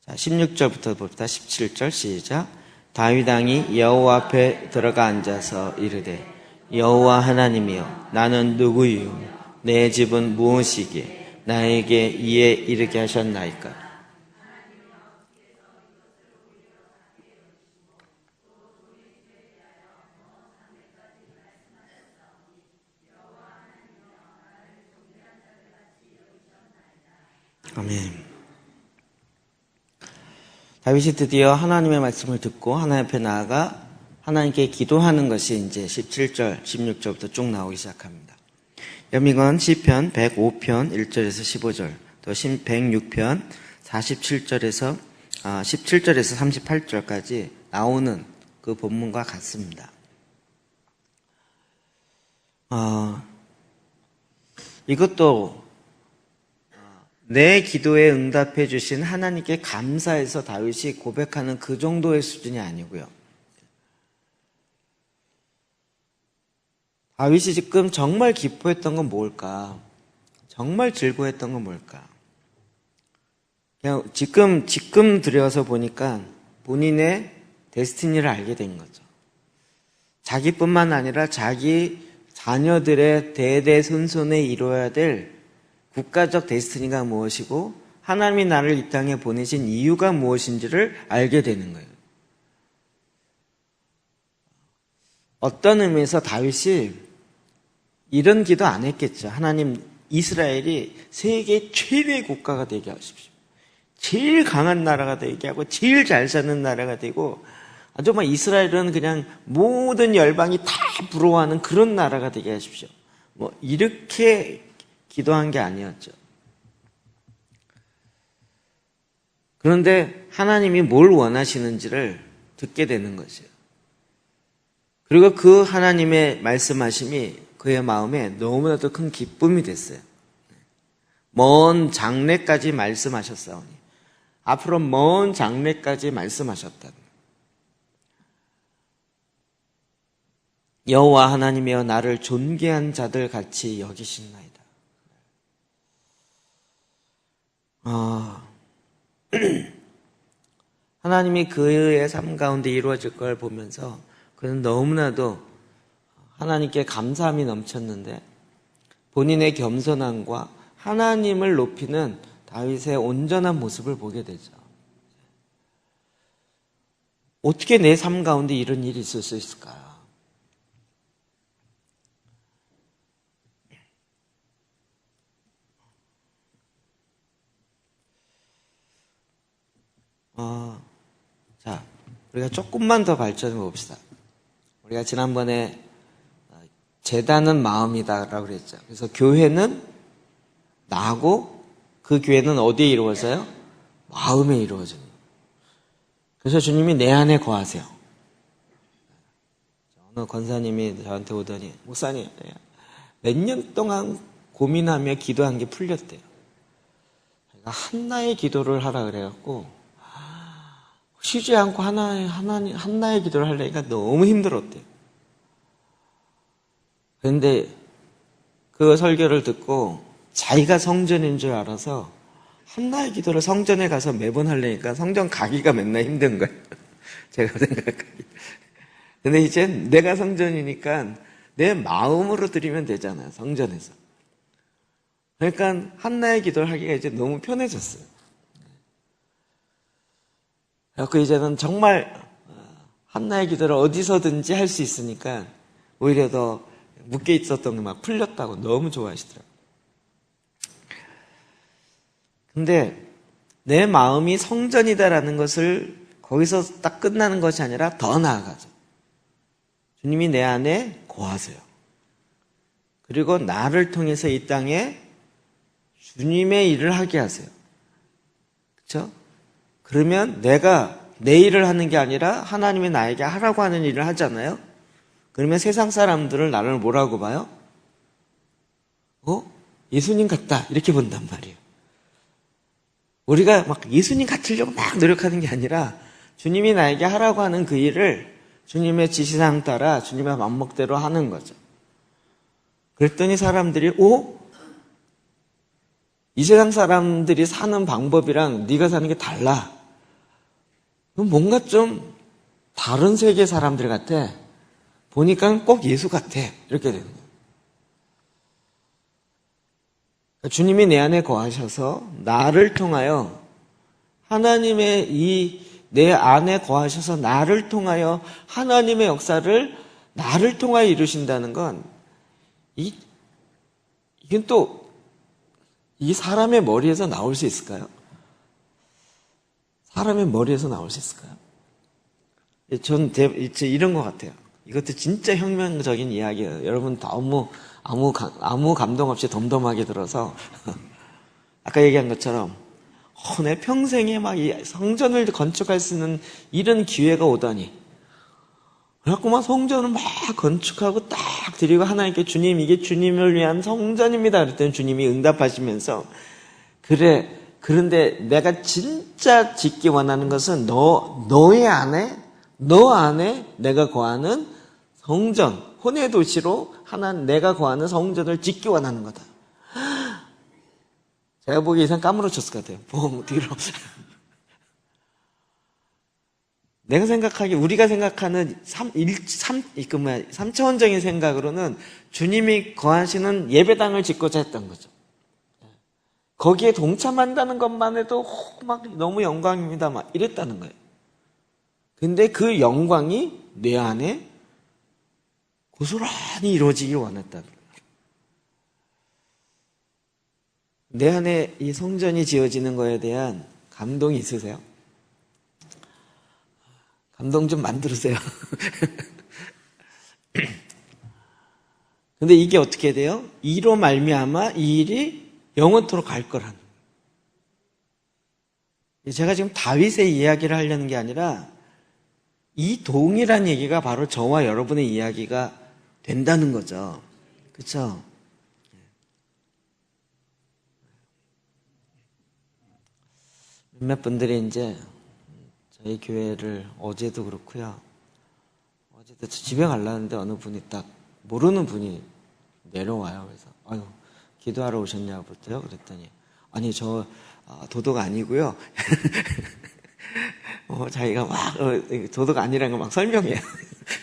자, 16절부터 봅시다. 17절 시작. 다윗 왕이 여호와 앞에 들어가 앉아서 이르되 여호와 하나님이여 나는 누구이요 내 집은 무엇이기에 나에게 이에 이르게 하셨나이까. 아멘. 다윗이 드디어 하나님의 말씀을 듣고 하나님 앞에 나아가 하나님께 기도하는 것이 이제 17절, 16절부터 쭉 나오기 시작합니다. 여민건 시편 105편 1절에서 15절, 또 106편 47절에서 17절에서 38절까지 나오는 그 본문과 같습니다. 이것도 내 기도에 응답해 주신 하나님께 감사해서 다윗이 고백하는 그 정도의 수준이 아니고요. 다윗이 지금 정말 기뻐했던 건 뭘까? 정말 즐거워했던 건 뭘까? 그냥 지금 들여서 보니까 본인의 데스티니를 알게 된 거죠. 자기뿐만 아니라 자기 자녀들의 대대손손에 이루어야 될 국가적 데스티니가 무엇이고 하나님이 나를 이 땅에 보내신 이유가 무엇인지를 알게 되는 거예요. 어떤 의미에서 다윗이 이런 기도 안 했겠죠. 하나님, 이스라엘이 세계 최대의 국가가 되게 하십시오. 제일 강한 나라가 되게 하고 제일 잘 사는 나라가 되고 정말 이스라엘은 그냥 모든 열방이 다 부러워하는 그런 나라가 되게 하십시오. 이렇게 기도한 게 아니었죠. 그런데 하나님이 뭘 원하시는지를 듣게 되는 것이에요. 그리고 그 하나님의 말씀하심이 그의 마음에 너무나도 큰 기쁨이 됐어요. 먼 장래까지 말씀하셨사오니 앞으로 먼 장래까지 말씀하셨다. 여호와 하나님이여 나를 존귀한 자들 같이 여기신나이다. 하나님이 그의 삶 가운데 이루어질 걸 보면서 그는 너무나도 하나님께 감사함이 넘쳤는데 본인의 겸손함과 하나님을 높이는 다윗의 온전한 모습을 보게 되죠. 어떻게 내 삶 가운데 이런 일이 있을 수 있을까요? 자, 우리가 조금만 더 발전해 봅시다. 우리가 지난번에 제단은 마음이다라고 그랬죠. 그래서 교회는 나고 그 교회는 어디에 이루어져요? 마음에 이루어져요. 그래서 주님이 내 안에 거하세요. 어느 권사님이 저한테 오더니 목사님 몇 년 동안 고민하며 기도한 게 풀렸대요. 한나의 기도를 하라 그래갖고 쉬지 않고 한나의 기도를 하려니까 너무 힘들었대요. 그런데 그 설교를 듣고 자기가 성전인 줄 알아서 한나의 기도를 성전에 가서 매번 하려니까 성전 가기가 맨날 힘든 거예요. 제가 생각하기. 근데 이제 내가 성전이니까 내 마음으로 드리면 되잖아요. 성전에서. 그러니까 한나의 기도를 하기가 이제 너무 편해졌어요. 그래서 이제는 정말 한나의 기도를 어디서든지 할 수 있으니까 오히려 더 묶여 있었던 게 막 풀렸다고 너무 좋아하시더라고요. 근데 내 마음이 성전이다라는 것을 거기서 딱 끝나는 것이 아니라 더 나아가죠. 주님이 내 안에 거하세요. 그리고 나를 통해서 이 땅에 주님의 일을 하게 하세요. 그렇죠? 그러면 내가 내 일을 하는 게 아니라 하나님이 나에게 하라고 하는 일을 하잖아요. 그러면 세상 사람들을 나를 뭐라고 봐요? 예수님 같다 이렇게 본단 말이에요. 우리가 막 예수님 같으려고 막 노력하는 게 아니라 주님이 나에게 하라고 하는 그 일을 주님의 지시사항 따라 주님의 맘먹대로 하는 거죠. 그랬더니 사람들이 이 세상 사람들이 사는 방법이랑 네가 사는 게 달라. 뭔가 좀 다른 세계 사람들 같아. 보니까 꼭 예수 같아. 이렇게 되는 거예요. 주님이 내 안에 거하셔서 나를 통하여 하나님의 내 안에 거하셔서 나를 통하여 하나님의 역사를 나를 통하여 이루신다는 건 이건 또 이 사람의 머리에서 나올 수 있을까요? 사람의 머리에서 나올 수 있을까요? 전 이런 것 같아요. 이것도 진짜 혁명적인 이야기예요. 여러분 아무 감동 없이 덤덤하게 들어서 아까 얘기한 것처럼 내 평생에 막 이 성전을 건축할 수 있는 이런 기회가 오다니. 그래갖고 막 성전을 막 건축하고 딱 드리고 하나님께 주님 이게 주님을 위한 성전입니다. 그랬더니 주님이 응답하시면서 그래 그런데 내가 진짜 짓기 원하는 것은 너 안에 내가 거하는 성전, 혼의 도시로 하나님 내가 거하는 성전을 짓기 원하는 거다. 제가 보기에 이상 까무러쳤을 것 같아요. 뻥 뒤로. 내가 생각하기에 우리가 생각하는 3차원적인 생각으로는 주님이 거하시는 예배당을 짓고자 했던 거죠. 거기에 동참한다는 것만 해도 막 너무 영광입니다 막 이랬다는 거예요. 근데 그 영광이 내 안에 고스란히 이루어지길 원했다는 거예요. 내 안에 이 성전이 지어지는 거에 대한 감동이 있으세요? 감동 좀 만들으세요. 근데 이게 어떻게 돼요? 이로 말미암아 이 일이 영원토록 갈 거란. 제가 지금 다윗의 이야기를 하려는 게 아니라 이 동일한 얘기가 바로 저와 여러분의 이야기가 된다는 거죠. 그렇죠? 몇몇 분들이 이제 저희 교회를 어제도 그렇고요. 어제도 집에 가려는데 어느 분이 딱 모르는 분이 내려와요. 그래서 아유 기도하러 오셨냐부터요. 그랬더니 아니 저 도덕 아니고요. 자기가 막 도덕 아니라는 거 막 설명해요.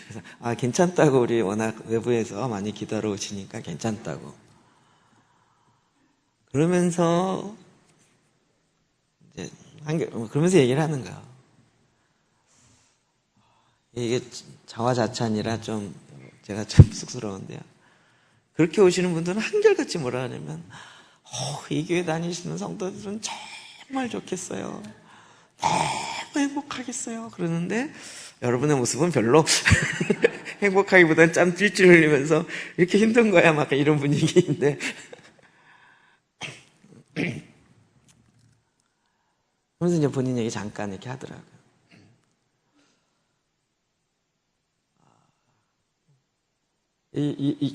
그래서 괜찮다고 우리 워낙 외부에서 많이 기도하러 오시니까 괜찮다고. 그러면서 이제 그러면서 얘기를 하는 거야. 이게 자화자찬이라 좀 제가 좀 쑥스러운데요. 그렇게 오시는 분들은 한결같이 뭐라 하냐면 이 교회 다니시는 성도들은 정말 좋겠어요. 너무 행복하겠어요. 그러는데 여러분의 모습은 별로 행복하기보다는 짬 찔찔 흘리면서 이렇게 힘든 거야 막 이런 분위기인데 그러면서 이제 본인 얘기 잠깐 이렇게 하더라고요.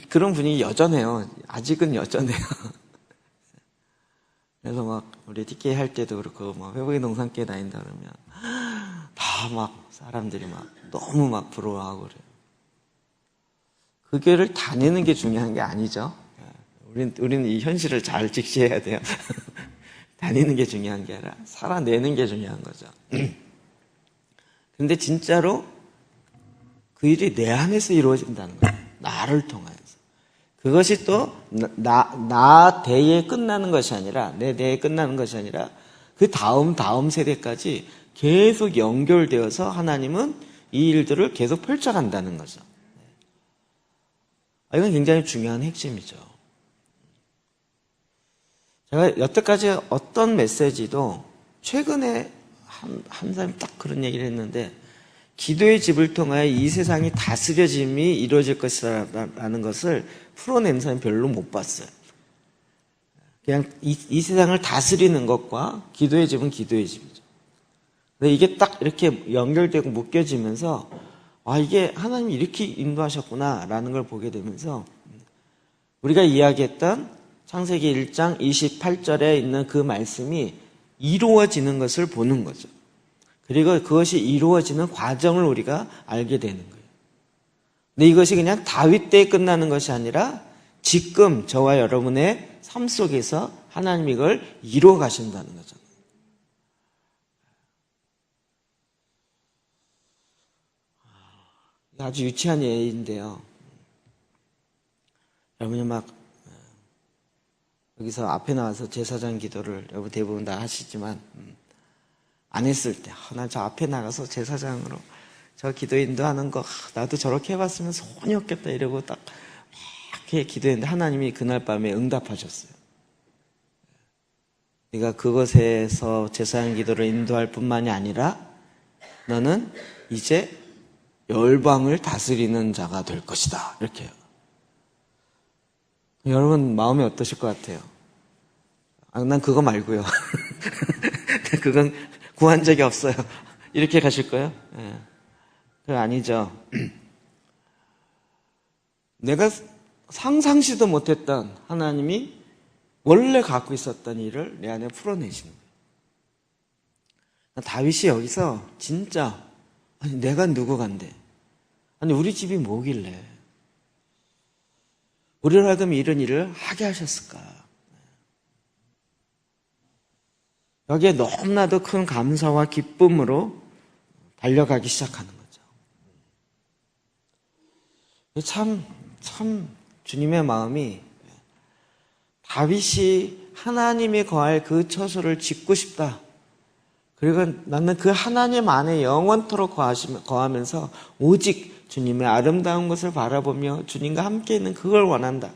그런 분위기 여전해요. 아직은 여전해요. 그래서 막 우리 TK 할 때도 그렇고 막 회복의 동산교회 다닌다 그러면 다 막 사람들이 막 너무 막 부러워하고 그래요. 그 교회를 다니는 게 중요한 게 아니죠. 우리는 이 현실을 잘 직시해야 돼요. 다니는 게 중요한 게 아니라 살아내는 게 중요한 거죠. 근데 진짜로 그 일이 내 안에서 이루어진다는 거예요. 나를 통하여서. 그것이 또 나 대에 끝나는 것이 아니라 내 대에 끝나는 것이 아니라 그 다음 세대까지 계속 연결되어서 하나님은 이 일들을 계속 펼쳐간다는 거죠. 이건 굉장히 중요한 핵심이죠. 제가 여태까지 어떤 메시지도 최근에 한 사람이 딱 그런 얘기를 했는데 기도의 집을 통하여 이 세상이 다스려짐이 이루어질 것이라는 것을 풀어낸 사람이 별로 못 봤어요. 그냥 이 세상을 다스리는 것과 기도의 집은 기도의 집이죠. 근데 이게 딱 이렇게 연결되고 묶여지면서 이게 하나님이 이렇게 인도하셨구나 라는 걸 보게 되면서 우리가 이야기했던 창세기 1장 28절에 있는 그 말씀이 이루어지는 것을 보는 거죠. 그리고 그것이 이루어지는 과정을 우리가 알게 되는 거예요. 근데 이것이 그냥 다윗 때에 끝나는 것이 아니라 지금 저와 여러분의 삶 속에서 하나님 이걸 이루어 가신다는 거죠. 아주 유치한 예인데요. 여러분이 막 여기서 앞에 나와서 제사장 기도를 여러분 대부분 다 하시지만 안 했을 때 난 저 앞에 나가서 제사장으로 저 기도 인도하는 거 나도 저렇게 해봤으면 소원이 없겠다 이러고 딱 이렇게 기도했는데 하나님이 그날 밤에 응답하셨어요. 네가 그것에서 제사장 기도를 인도할 뿐만이 아니라 너는 이제 열방을 다스리는 자가 될 것이다. 이렇게요. 여러분 마음이 어떠실 것 같아요? 난 그거 말고요. 그건 구한 적이 없어요. 이렇게 가실 거예요? 네. 그거 아니죠. 내가 상상시도 못했던 하나님이 원래 갖고 있었던 일을 내 안에 풀어내시는 거예요. 다윗이 여기서 진짜 내가 누구 간데 아니 우리 집이 뭐길래 우리로 하여금 이런 일을 하게 하셨을까? 여기에 너무나도 큰 감사와 기쁨으로 달려가기 시작하는 거죠. 참 주님의 마음이 다윗이 하나님이 거할 그 처소를 짓고 싶다. 그리고 나는 그 하나님 안에 영원토록 거하면서 오직 주님의 아름다운 것을 바라보며 주님과 함께 있는 그걸 원한다.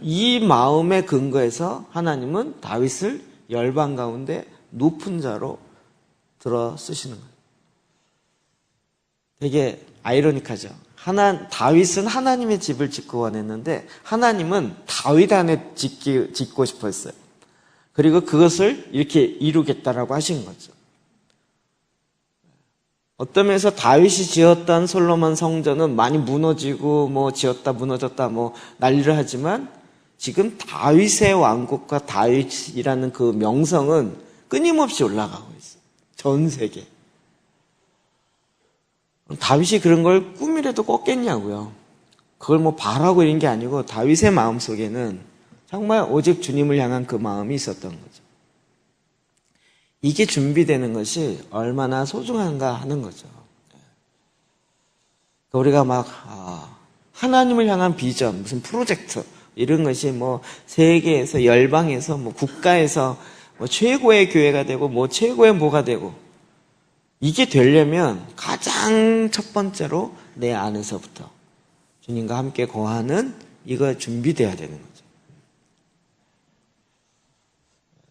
이 마음의 근거에서 하나님은 다윗을 열방 가운데 높은 자로 들어 쓰시는 거예요. 되게 아이러니하죠. 다윗은 하나님의 집을 짓고 원했는데 하나님은 다윗 안에 짓고 싶었어요. 그리고 그것을 이렇게 이루겠다라고 하신 거죠. 어떤 면에서 다윗이 지었던 솔로몬 성전은 많이 무너지고 지었다 무너졌다 난리를 하지만 지금 다윗의 왕국과 다윗이라는 그 명성은 끊임없이 올라가고 있어요. 전 세계. 다윗이 그런 걸 꿈이라도 꿨겠냐고요. 그걸 바라고 이런 게 아니고 다윗의 마음 속에는 정말 오직 주님을 향한 그 마음이 있었던 거죠. 이게 준비되는 것이 얼마나 소중한가 하는 거죠. 우리가 하나님을 향한 비전, 무슨 프로젝트 이런 것이 세계에서 열방에서 국가에서 최고의 교회가 되고 최고의 뭐가 되고 이게 되려면 가장 첫 번째로 내 안에서부터 주님과 함께 거하는 이거 준비돼야 되는 거죠.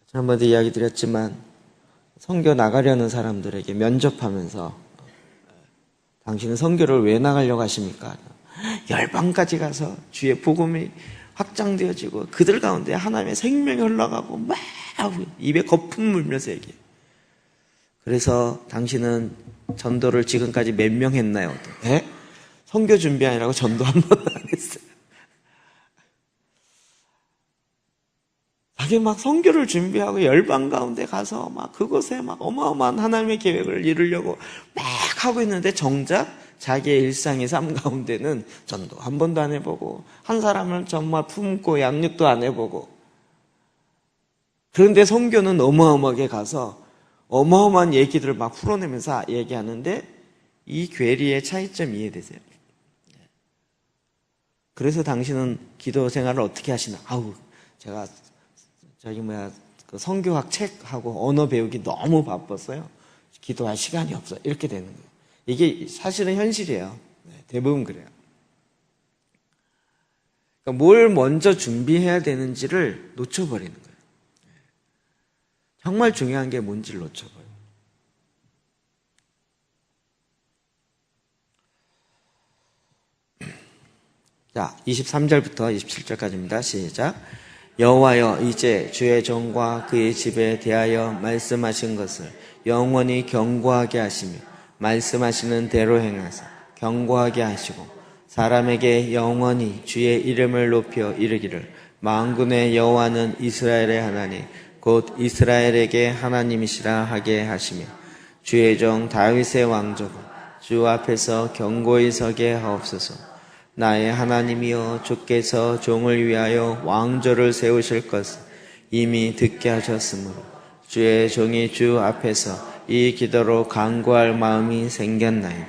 지난번에 이야기 드렸지만 선교 나가려는 사람들에게 면접하면서 당신은 선교를 왜 나가려고 하십니까? 열방까지 가서 주의 복음이 확장되어지고 그들 가운데 하나님의 생명이 흘러가고 막 입에 거품 물면서 얘기해요. 그래서 당신은 전도를 지금까지 몇 명 했나요? 에? 선교 준비하느라고 전도 한 번도 안 했어요. 자기 선교를 준비하고 열방 가운데 가서 그곳에 어마어마한 하나님의 계획을 이루려고 막 하고 있는데 정작 자기의 일상의 삶 가운데는 전도 한 번도 안 해보고 한 사람을 정말 품고 양육도 안 해보고 그런데 선교는 어마어마하게 가서 어마어마한 얘기들을 풀어내면서 얘기하는데 이 괴리의 차이점 이해되세요? 그래서 당신은 기도 생활을 어떻게 하시나? 제가 그 선교학 책하고 언어 배우기 너무 바빴어요. 기도할 시간이 없어요. 이렇게 되는 거예요. 이게 사실은 현실이에요. 대부분 그래요. 그러니까 뭘 먼저 준비해야 되는지를 놓쳐버리는 거예요. 정말 중요한 게 뭔지를 놓쳐버려요. 자, 23절부터 27절까지입니다. 시작. 여호와여, 이제 주의 종과 그의 집에 대하여 말씀하신 것을 영원히 경고하게 하시며 말씀하시는 대로 행하사 경고하게 하시고 사람에게 영원히 주의 이름을 높여 이르기를 만군의 여호와는 이스라엘의 하나님 곧 이스라엘에게 하나님이시라 하게 하시며 주의 종 다윗의 왕조가 주 앞에서 경고히 서게 하옵소서. 나의 하나님이여, 주께서 종을 위하여 왕조를 세우실 것을 이미 듣게 하셨으므로 주의 종이 주 앞에서 이 기도로 간구할 마음이 생겼나이다.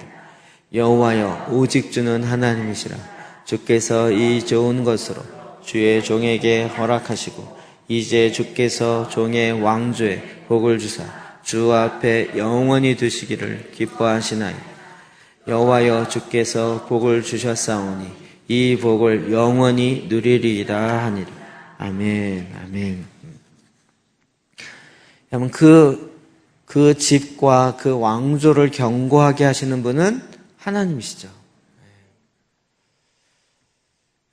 여호와여, 오직 주는 하나님이시라. 주께서 이 좋은 것으로 주의 종에게 허락하시고 이제 주께서 종의 왕조에 복을 주사 주 앞에 영원히 두시기를 기뻐하시나이다. 여호와여, 주께서 복을 주셨사오니 이 복을 영원히 누리리이다 하니라. 아멘, 아멘. 여러분, 그 집과 그 왕조를 경고하게 하시는 분은 하나님이시죠.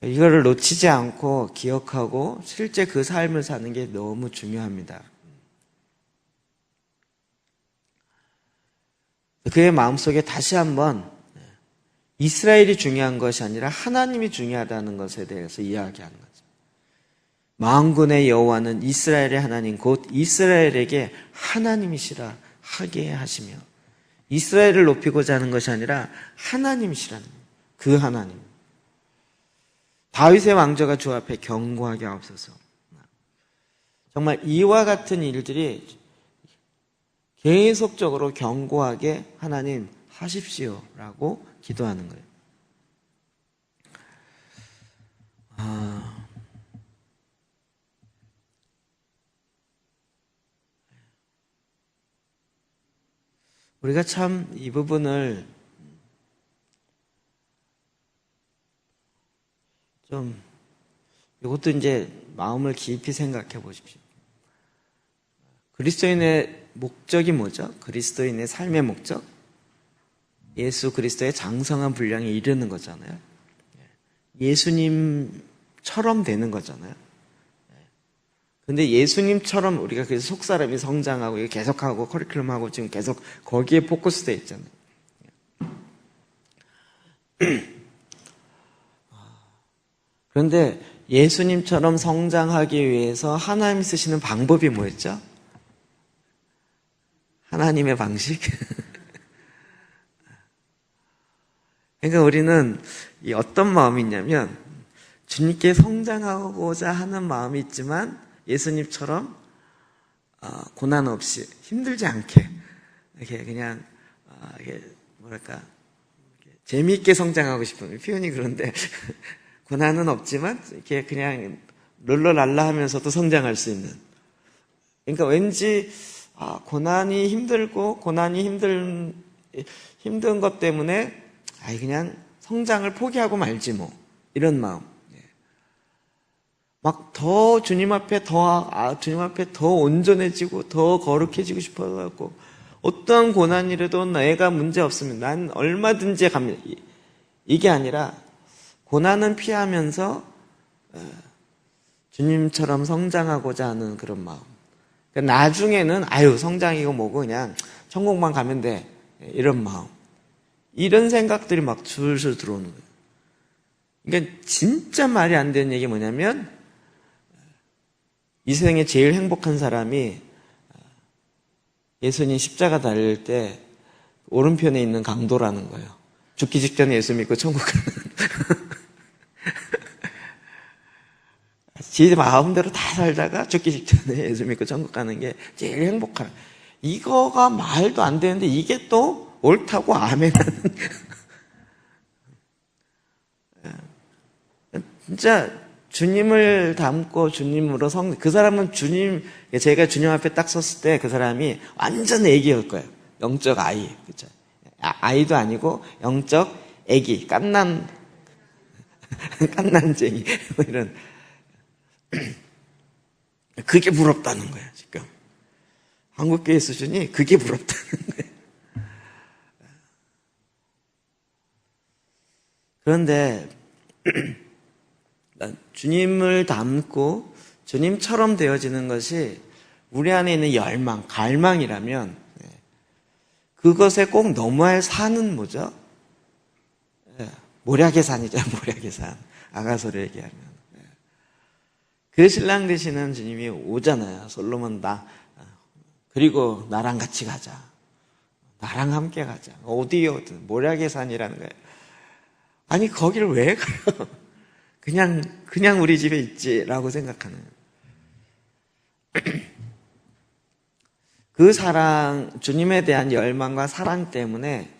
이거를 놓치지 않고 기억하고 실제 그 삶을 사는 게 너무 중요합니다. 그의 마음속에 다시 한번 이스라엘이 중요한 것이 아니라 하나님이 중요하다는 것에 대해서 이야기하는 거죠. 만군의 여호와는 이스라엘의 하나님 곧 이스라엘에게 하나님이시라 하게 하시며 이스라엘을 높이고자 하는 것이 아니라 하나님이시라는 거예요. 그 하나님. 다윗의 왕조가 주 앞에 견고하게 하옵소서. 정말 이와 같은 일들이 계속적으로 견고하게 하나님 하십시오라고 기도하는 거예요. 우리가 참 이 부분을 좀 이것도 이제 마음을 깊이 생각해 보십시오. 그리스도인의 목적이 뭐죠? 그리스도인의 삶의 목적? 예수 그리스도의 장성한 분량에 이르는 거잖아요. 예수님처럼 되는 거잖아요. 근데 예수님처럼 우리가 그래서 속사람이 성장하고 계속하고 커리큘럼하고 지금 계속 거기에 포커스되어 있잖아요. 그런데 예수님처럼 성장하기 위해서 하나님이 쓰시는 방법이 뭐였죠? 하나님의 방식? 그러니까 우리는 어떤 마음이 있냐면 주님께 성장하고자 하는 마음이 있지만 예수님처럼 고난 없이 힘들지 않게 이렇게 그냥 이렇게 뭐랄까 재미있게 성장하고 싶은 표현이 그런데 고난은 없지만 이렇게 그냥 롤러랄라 하면서도 성장할 수 있는. 그러니까 왠지 고난이 힘들고 고난이 힘든 것 때문에 그냥 성장을 포기하고 말지 뭐 이런 마음. 막 더 주님 앞에 더 온전해지고 더 거룩해지고 싶어갖고 어떠한 고난이라도 내가 문제 없으면 난 얼마든지 갑니다. 이게 아니라 고난은 피하면서 주님처럼 성장하고자 하는 그런 마음. 그러니까 나중에는 성장이고 뭐고 그냥 천국만 가면 돼 이런 마음. 이런 생각들이 막 줄줄 들어오는 거예요. 그러니까 진짜 말이 안 되는 얘기 뭐냐면 이 세상에 제일 행복한 사람이 예수님 십자가 달릴 때 오른편에 있는 강도라는 거예요. 죽기 직전에 예수 믿고 천국 가는 지 마음대로 다 살다가 죽기 직전에 예수 믿고 천국 가는 게 제일 행복한. 이거가 말도 안 되는데 이게 또 옳다고 아멘하는. 진짜 주님을 닮고 주님으로 그 사람은 제가 주님 앞에 딱 섰을 때 그 사람이 완전 애기일 거예요. 영적 아이. 그죠? 아이도 아니고 영적 애기, 깐난쟁이, 뭐 이런. 그게 부럽다는 거예요, 지금. 한국교회 수준이 그게 부럽다는 거예요. 그런데, 주님을 닮고 주님처럼 되어지는 것이 우리 안에 있는 열망, 갈망이라면 그것에 꼭 넘어야 산은 뭐죠? 모략의 산이죠. 모략의 산. 아가서를 얘기하면. 그 신랑 되시는 주님이 오잖아요. 솔로몬 그리고 나랑 같이 가자. 나랑 함께 가자. 어디요? 모략의 산이라는 거예요. 아니 거기를 왜 가요? 그냥 우리 집에 있지라고 생각하는. 그 사랑, 주님에 대한 열망과 사랑 때문에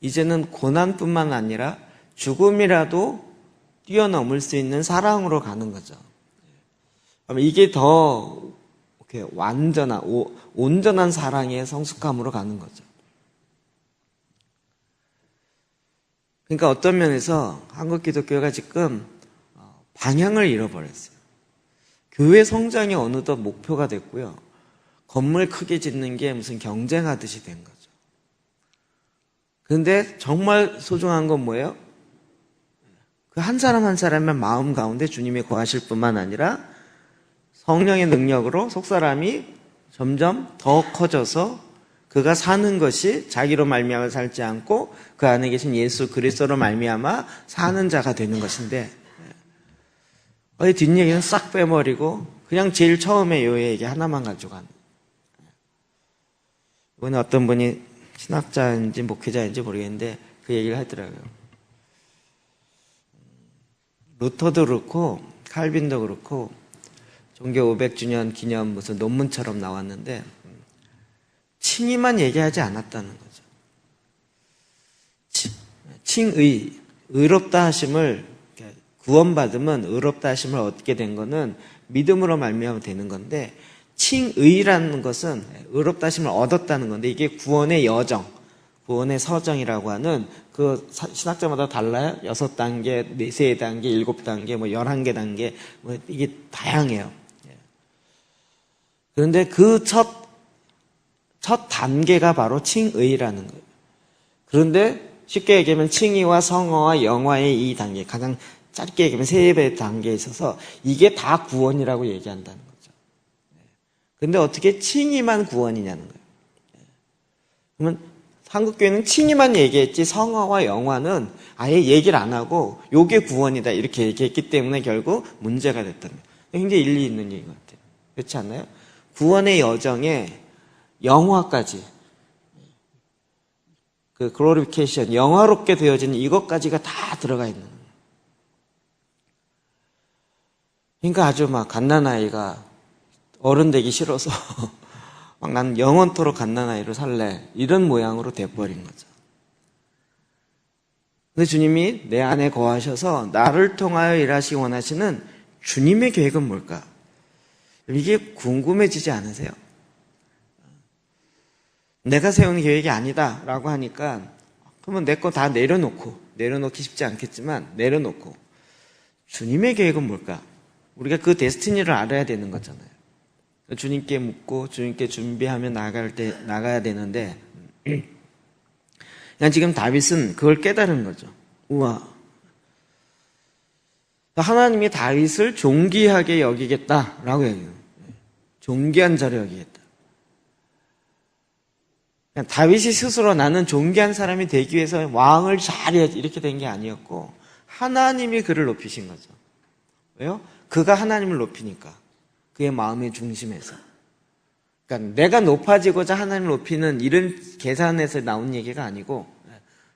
이제는 고난뿐만 아니라 죽음이라도 뛰어넘을 수 있는 사랑으로 가는 거죠. 이게 더 이렇게 온전한 사랑의 성숙함으로 가는 거죠. 그러니까 어떤 면에서 한국 기독교가 지금 방향을 잃어버렸어요. 교회 성장이 어느덧 목표가 됐고요. 건물 크게 짓는 게 무슨 경쟁하듯이 된 거죠. 그런데 정말 소중한 건 뭐예요? 그 한 사람 한 사람의 마음 가운데 주님이 거하실 뿐만 아니라 성령의 능력으로 속사람이 점점 더 커져서 그가 사는 것이 자기로 말미암아 살지 않고 그 안에 계신 예수 그리스도로 말미암아 사는 자가 되는 것인데 뒷얘기는 싹 빼버리고 그냥 제일 처음에 요 얘기 하나만 가지고 가는. 이번에 어떤 분이 신학자인지 목회자인지 모르겠는데 그 얘기를 하더라고요. 루터도 그렇고 칼빈도 그렇고 종교 500주년 기념 무슨 논문처럼 나왔는데 칭의만 얘기하지 않았다는 거죠. 칭의, 의롭다 하심을 구원받으면 의롭다 하심을 얻게 된 거는 믿음으로 말미암아 되는 건데 칭의라는 것은 의롭다 하심을 얻었다는 건데 이게 구원의 여정, 구원의 서정이라고 하는 그 신학자마다 달라요. 6단계, 3단계, 7단계, 뭐 11개 단계, 뭐 이게 다양해요. 그런데 그 첫 단계가 바로 칭의라는 거예요. 그런데 쉽게 얘기하면 칭의와 성어와 영화의 이 단계, 가장 짧게 얘기하면 3배의 단계에 있어서 이게 다 구원이라고 얘기한다는 거죠. 그런데 어떻게 칭의만 구원이냐는 거예요. 그러면 한국교회는 칭의만 얘기했지 성어와 영화는 아예 얘기를 안 하고 요게 구원이다 이렇게 얘기했기 때문에 결국 문제가 됐다는 거예요. 굉장히 일리 있는 얘기인 것 같아요. 그렇지 않나요? 구원의 여정에 영화까지 그 글로리피케이션, 영화롭게 되어지는 이것까지가 다 들어가 있는 거예요. 그러니까 아주 막 갓난아이가 어른 되기 싫어서 막 난 영원토록 갓난아이로 살래 이런 모양으로 돼버린 거죠. 근데 주님이 내 안에 거하셔서 나를 통하여 일하시기 원하시는 주님의 계획은 뭘까? 이게 궁금해지지 않으세요? 내가 세운 계획이 아니다 라고 하니까 그러면 내 거 다 내려놓기 쉽지 않겠지만 내려놓고 주님의 계획은 뭘까? 우리가 그 데스티니를 알아야 되는 거잖아요. 주님께 묻고 주님께 준비하며 나가야 되는데 그냥 지금 다윗은 그걸 깨달은 거죠. 우와, 하나님이 다윗을 존귀하게 여기겠다라고 얘기해요. 존귀한 자로 여기겠다. 다윗이 스스로 나는 존귀한 사람이 되기 위해서 왕을 잘해야지 이렇게 된 게 아니었고 하나님이 그를 높이신 거죠. 왜요? 그가 하나님을 높이니까 그의 마음의 중심에서. 그러니까 내가 높아지고자 하나님을 높이는 이런 계산에서 나온 얘기가 아니고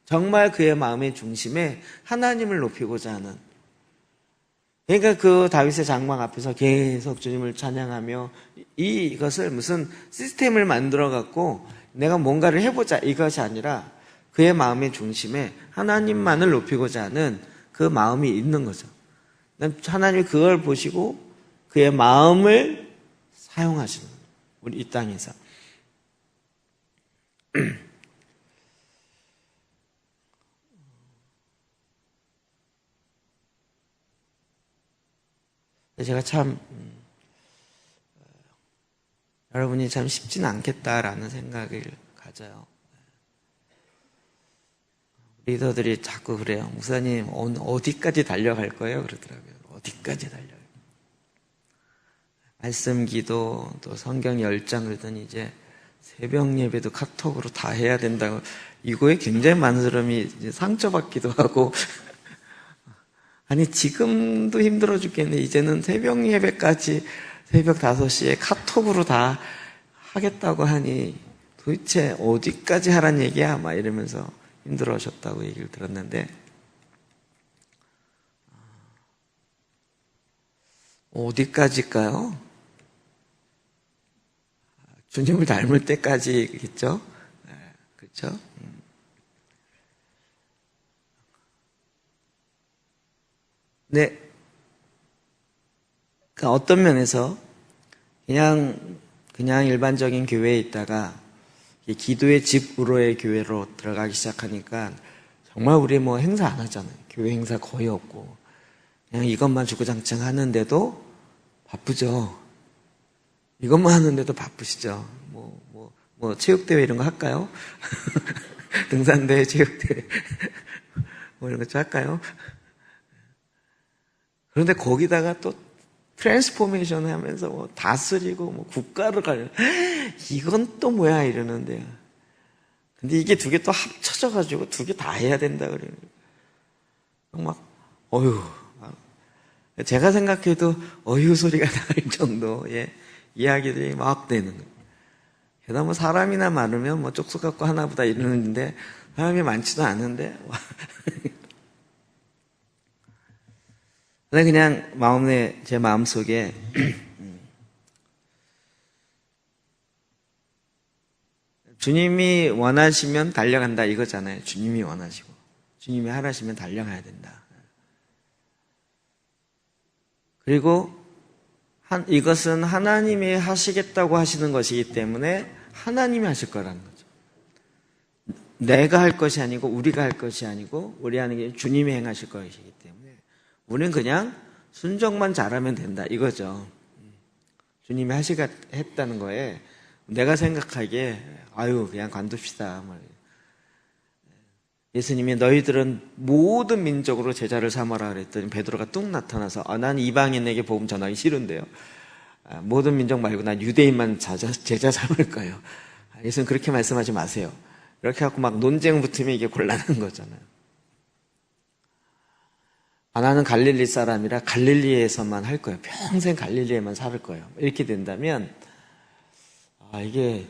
정말 그의 마음의 중심에 하나님을 높이고자 하는. 그러니까 그 다윗의 장막 앞에서 계속 주님을 찬양하며 이것을 무슨 시스템을 만들어 갖고 내가 뭔가를 해보자 이것이 아니라 그의 마음의 중심에 하나님만을 높이고자 하는 그 마음이 있는 거죠. 하나님이 그걸 보시고 그의 마음을 사용하시는 거예요. 우리 이 땅에서. 제가 참 여러분이 참 쉽지는 않겠다라는 생각을 가져요. 리더들이 자꾸 그래요. 목사님 어디까지 달려갈 거예요? 그러더라고요. 어디까지 달려요? 말씀 기도 또 성경 10장 그러더니 이제 새벽 예배도 카톡으로 다 해야 된다고 이거에 굉장히 많은 사람이 상처받기도 하고 아니 지금도 힘들어 죽겠네. 이제는 새벽 예배까지 새벽 5시에 카톡으로 다 하겠다고 하니 도대체 어디까지 하란 얘기야? 막 이러면서 힘들어 하셨다고 얘기를 들었는데 어디까지일까요? 주님을 닮을 때까지겠죠? 그렇죠? 네. 그러니까 어떤 면에서 그냥 일반적인 교회에 있다가 기도의 집으로의 교회로 들어가기 시작하니까 정말 우리 뭐 행사 안 하잖아요. 교회 행사 거의 없고 그냥 이것만 주구장창 하는데도 바쁘죠. 이것만 하는데도 바쁘시죠. 뭐 체육대회 이런 거 할까요? 등산대회, 체육대회 뭐 이런 거 좀 할까요? 그런데 거기다가 또 트랜스포메이션 하면서 뭐 다스리고 뭐 국가를 가려 이건 또 뭐야 이러는데요. 근데 이게 두 개 또 합쳐져 가지고 두 개 다 해야 된다 그래요. 막 어휴 제가 생각해도 어휴 소리가 나올 정도의 이야기들이 막 되는 거예요. 게다가 뭐 사람이나 많으면 뭐 쪽수 갖고 하나보다 이러는데 사람이 많지도 않은데 그냥 제 마음속에 주님이 원하시면 달려간다 이거잖아요. 주님이 원하시고 주님이 하라시면 달려가야 된다. 그리고 이것은 하나님이 하시겠다고 하시는 것이기 때문에 하나님이 하실 거라는 거죠. 내가 할 것이 아니고 우리가 할 것이 아니고 우리 하는 게 주님이 행하실 것이기 때문에 우리는 그냥 순종만 잘하면 된다 이거죠. 주님이 했다는 거에 내가 생각하기에 그냥 관둡시다. 예수님이 너희들은 모든 민족으로 제자를 삼아라 그랬더니 베드로가 뚝 나타나서 난 이방인에게 복음 전하기 싫은데요. 모든 민족 말고 난 유대인만 제자 삼을 거예요. 예수님 그렇게 말씀하지 마세요. 이렇게 하고 막 논쟁 붙으면 이게 곤란한 거잖아요. 나는 갈릴리 사람이라 갈릴리에서만 할 거예요. 평생 갈릴리에만 살 거예요. 이렇게 된다면 이게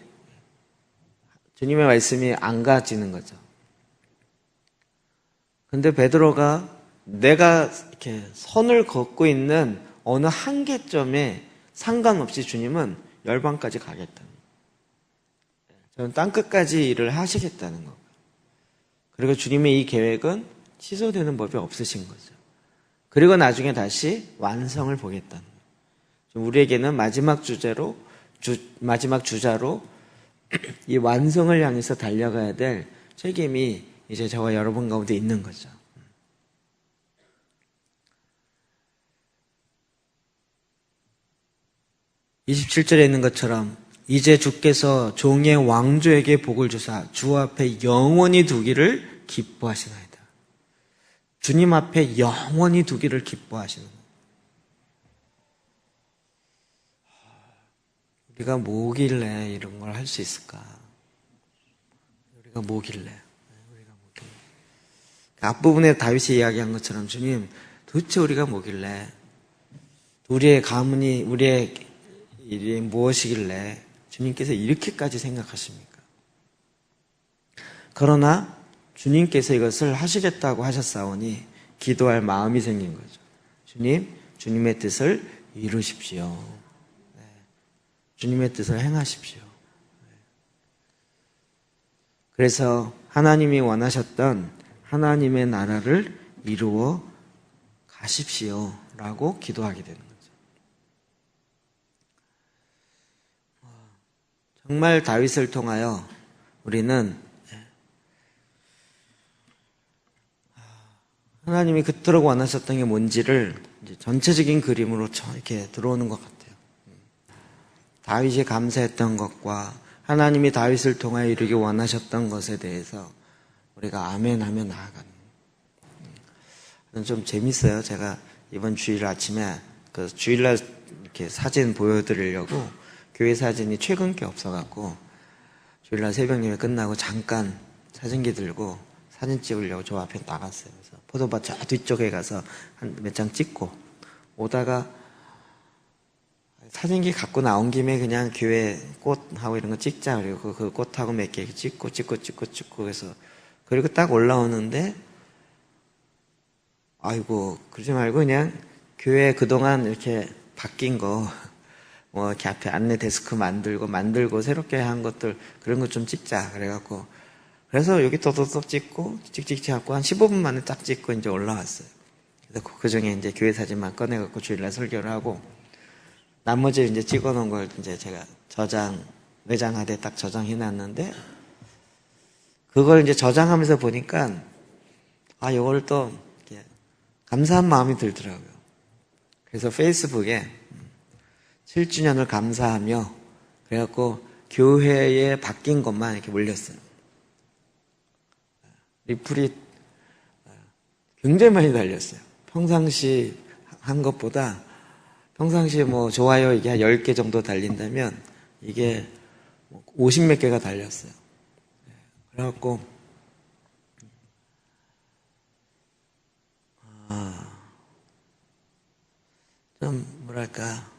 주님의 말씀이 안 가지는 거죠. 근데 베드로가 내가 이렇게 선을 걷고 있는 어느 한계점에 상관없이 주님은 열방까지 가겠다는 거예요. 저는 땅끝까지 일을 하시겠다는 거예요. 그리고 주님의 이 계획은 취소되는 법이 없으신 거죠. 그리고 나중에 다시 완성을 보겠다는 거예요. 우리에게는 마지막 주자로 이 완성을 향해서 달려가야 될 책임이 이제 저와 여러분 가운데 있는 거죠. 27절에 있는 것처럼 이제 주께서 종의 왕조에게 복을 주사 주 앞에 영원히 두기를 기뻐하시나이다. 주님 앞에 영원히 두기를 기뻐하시는 거예요. 우리가 뭐길래 이런 걸 할 수 있을까? 우리가 뭐길래? 앞부분에 다윗이 이야기한 것처럼 주님 도대체 우리가 뭐길래 우리의 가문이 우리의 일이 무엇이길래 주님께서 이렇게까지 생각하십니까? 그러나 주님께서 이것을 하시겠다고 하셨사오니 기도할 마음이 생긴 거죠. 주님의 뜻을 이루십시오. 주님의 뜻을 행하십시오. 그래서 하나님이 원하셨던 하나님의 나라를 이루어 가십시오 라고 기도하게 되는 거죠. 정말 다윗을 통하여 우리는 하나님이 그토록 원하셨던 게 뭔지를 이제 전체적인 그림으로 이렇게 들어오는 것 같아요. 다윗이 감사했던 것과 하나님이 다윗을 통하여 이루기 원하셨던 것에 대해서 우리가 아멘 하며 나아가는. 좀 재밌어요. 제가 이번 주일 아침에 그 주일날 이렇게 사진 보여드리려고 교회 사진이 최근 게 없어갖고 주일날 새벽 예배 끝나고 잠깐 사진기 들고 사진 찍으려고 저 앞에 나갔어요. 그래서 포도밭 저 뒤쪽에 가서 한 몇 장 찍고 오다가 사진기 갖고 나온 김에 그냥 교회 꽃하고 이런 거 찍자 그리고 그 꽃하고 몇 개 찍고 그래서 그리고 딱 올라오는데 그러지 말고 그냥 교회 그동안 이렇게 바뀐 거 뭐 이렇게 앞에 안내 데스크 만들고 새롭게 한 것들 그런 거 좀 찍자 그래갖고 그래서 여기 또또또 찍고 찍찍찍 하고 한 15분 만에 딱 찍고 이제 올라왔어요. 그래서 그 중에 이제 교회 사진만 꺼내갖고 주일날 설교를 하고 나머지 이제 찍어놓은 걸 이제 제가 외장하드에 딱 저장해놨는데 그걸 이제 저장하면서 보니까 이걸 또 이렇게 감사한 마음이 들더라고요. 그래서 페이스북에 7주년을 감사하며 그래갖고 교회에 바뀐 것만 이렇게 올렸어요. 리플이 굉장히 많이 달렸어요. 평상시 한 것보다 평상시에 뭐 좋아요 이게 한 10개 정도 달린다면 이게 50몇 개가 달렸어요. 그래갖고 좀 뭐랄까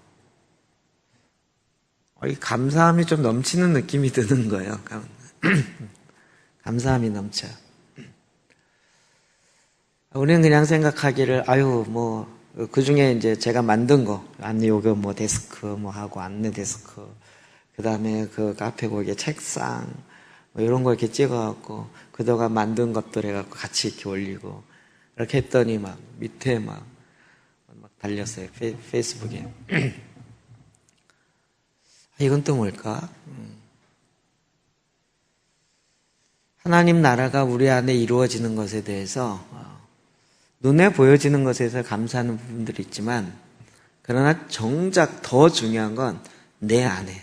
이 감사함이 좀 넘치는 느낌이 드는 거예요. 감사함이 넘쳐요. 우리는 그냥 생각하기를, 그 중에 이제 제가 만든 거, 안내 요거 뭐 데스크 뭐 하고, 안내 데스크, 그 다음에 그 카페 거기에 책상, 뭐 이런 거 이렇게 찍어갖고, 그동안 만든 것들 해갖고 같이 이렇게 올리고, 이렇게 했더니 막 밑에 막 달렸어요. 페이스북에. 이건 또 뭘까? 하나님 나라가 우리 안에 이루어지는 것에 대해서 눈에 보여지는 것에서 감사하는 부분들이 있지만, 그러나 정작 더 중요한 건 내 안에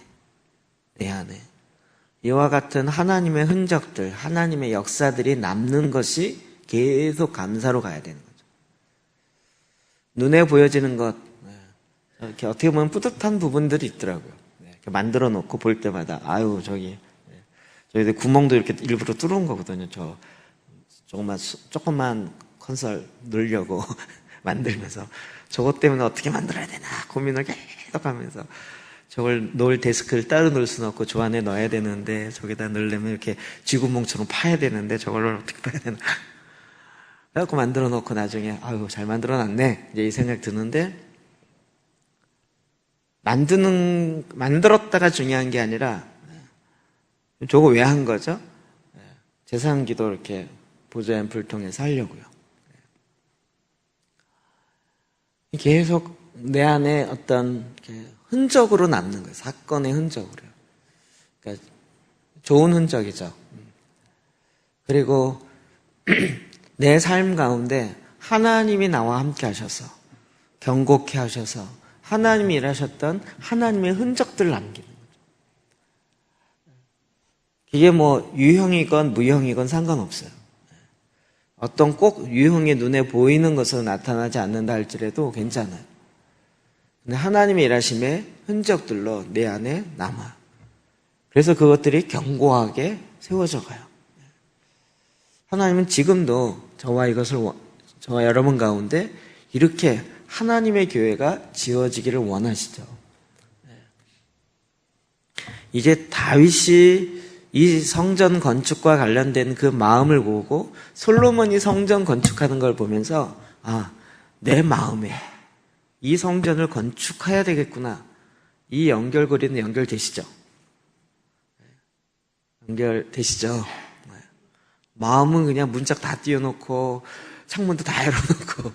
이와 같은 하나님의 흔적들, 하나님의 역사들이 남는 것이 계속 감사로 가야 되는 거죠. 눈에 보여지는 것, 이렇게 어떻게 보면 뿌듯한 부분들이 있더라고요. 이렇게 만들어 놓고 볼 때마다, 저희들 구멍도 이렇게 일부러 뚫은 거거든요. 조금만 컨설 넣으려고 만들면서 저것 때문에 어떻게 만들어야 되나 고민을 계속 하면서, 저걸 놓을 데스크를 따로 넣을 수는 없고 저 안에 넣어야 되는데, 저기다 넣으려면 이렇게 쥐구멍처럼 파야 되는데 저걸 어떻게 파야 되나, 그래갖고 만들어 놓고 나중에 잘 만들어 놨네 이제 이 생각 드는데, 만들었다가 중요한 게 아니라 저거 왜 한 거죠? 제사기도 이렇게 보좌 앰플 통해서 하려고요. 계속 내 안에 어떤 흔적으로 남는 거예요. 사건의 흔적으로요. 그러니까 좋은 흔적이죠. 그리고 내 삶 가운데 하나님이 나와 함께 하셔서, 경고케 하셔서 하나님이 일하셨던 하나님의 흔적들을 남기는 거죠. 이게 뭐 유형이건 무형이건 상관없어요. 어떤 꼭 유형의 눈에 보이는 것으로 나타나지 않는다 할지라도 괜찮아요. 근데 하나님의 일하심의 흔적들로 내 안에 남아. 그래서 그것들이 견고하게 세워져 가요. 하나님은 지금도 저와 여러분 가운데 이렇게 하나님의 교회가 지어지기를 원하시죠. 이제 다윗이 이 성전 건축과 관련된 그 마음을 보고 솔로몬이 성전 건축하는 걸 보면서, 내 마음에 이 성전을 건축해야 되겠구나. 이 연결고리는 연결되시죠? 연결되시죠? 마음은 그냥 문짝 다 띄워놓고 창문도 다 열어놓고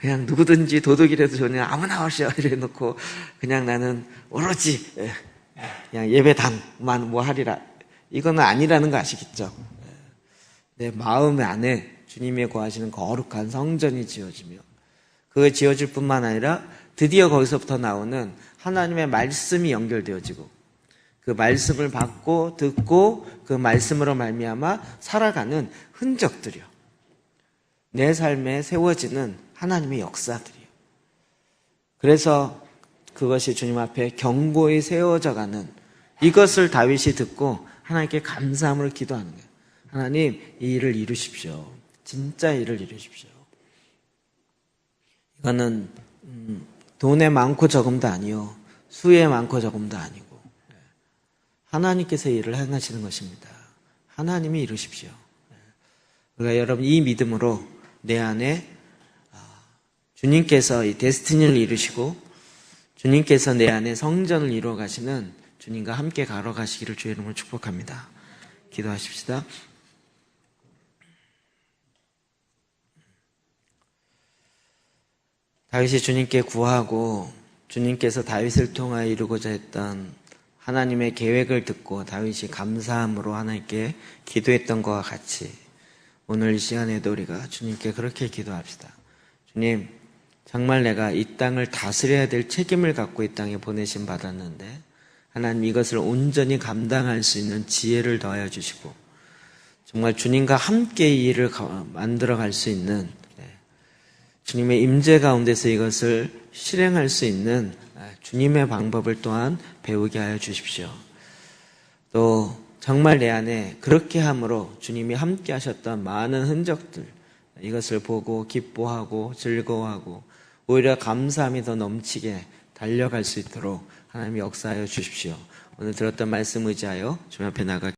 그냥 누구든지 도둑이라도 좋냐 아무나 오셔 이래놓고 그냥 나는 오로지 그냥 예배당만 뭐 하리라, 이거는 아니라는 거 아시겠죠? 내 마음 안에 주님이 거하시는 거룩한 성전이 지어지며, 그게 지어질 뿐만 아니라 드디어 거기서부터 나오는 하나님의 말씀이 연결되어지고, 그 말씀을 받고 듣고 그 말씀으로 말미암아 살아가는 흔적들이요. 내 삶에 세워지는 하나님의 역사들이요. 그래서 그것이 주님 앞에 견고히 세워져가는, 이것을 다윗이 듣고 하나님께 감사함을 기도하는 거예요. 하나님, 이 일을 이루십시오. 진짜 일을 이루십시오. 이거는 돈에 많고 적음도 아니요, 수에 많고 적음도 아니고 하나님께서 일을 행하시는 것입니다. 하나님이 이루십시오. 그러니까 여러분, 이 믿음으로 내 안에 주님께서 이 데스티니를 이루시고 주님께서 내 안에 성전을 이루어 가시는 주님과 함께 걸어가시기를 주의 이름으로 축복합니다. 기도하십시다. 다윗이 주님께 구하고 주님께서 다윗을 통하여 이루고자 했던 하나님의 계획을 듣고 다윗이 감사함으로 하나님께 기도했던 것과 같이 오늘 이 시간에도 우리가 주님께 그렇게 기도합시다. 주님, 정말 내가 이 땅을 다스려야 될 책임을 갖고 이 땅에 보내심 받았는데 하나님, 이것을 온전히 감당할 수 있는 지혜를 더하여 주시고 정말 주님과 함께 이 일을 만들어갈 수 있는 주님의 임재 가운데서 이것을 실행할 수 있는 주님의 방법을 또한 배우게 하여 주십시오. 또 정말 내 안에 그렇게 함으로 주님이 함께 하셨던 많은 흔적들, 이것을 보고 기뻐하고 즐거워하고 오히려 감사함이 더 넘치게 달려갈 수 있도록 하나님 역사하여 주십시오. 오늘 들었던 말씀 의지하여 주님 앞에 나가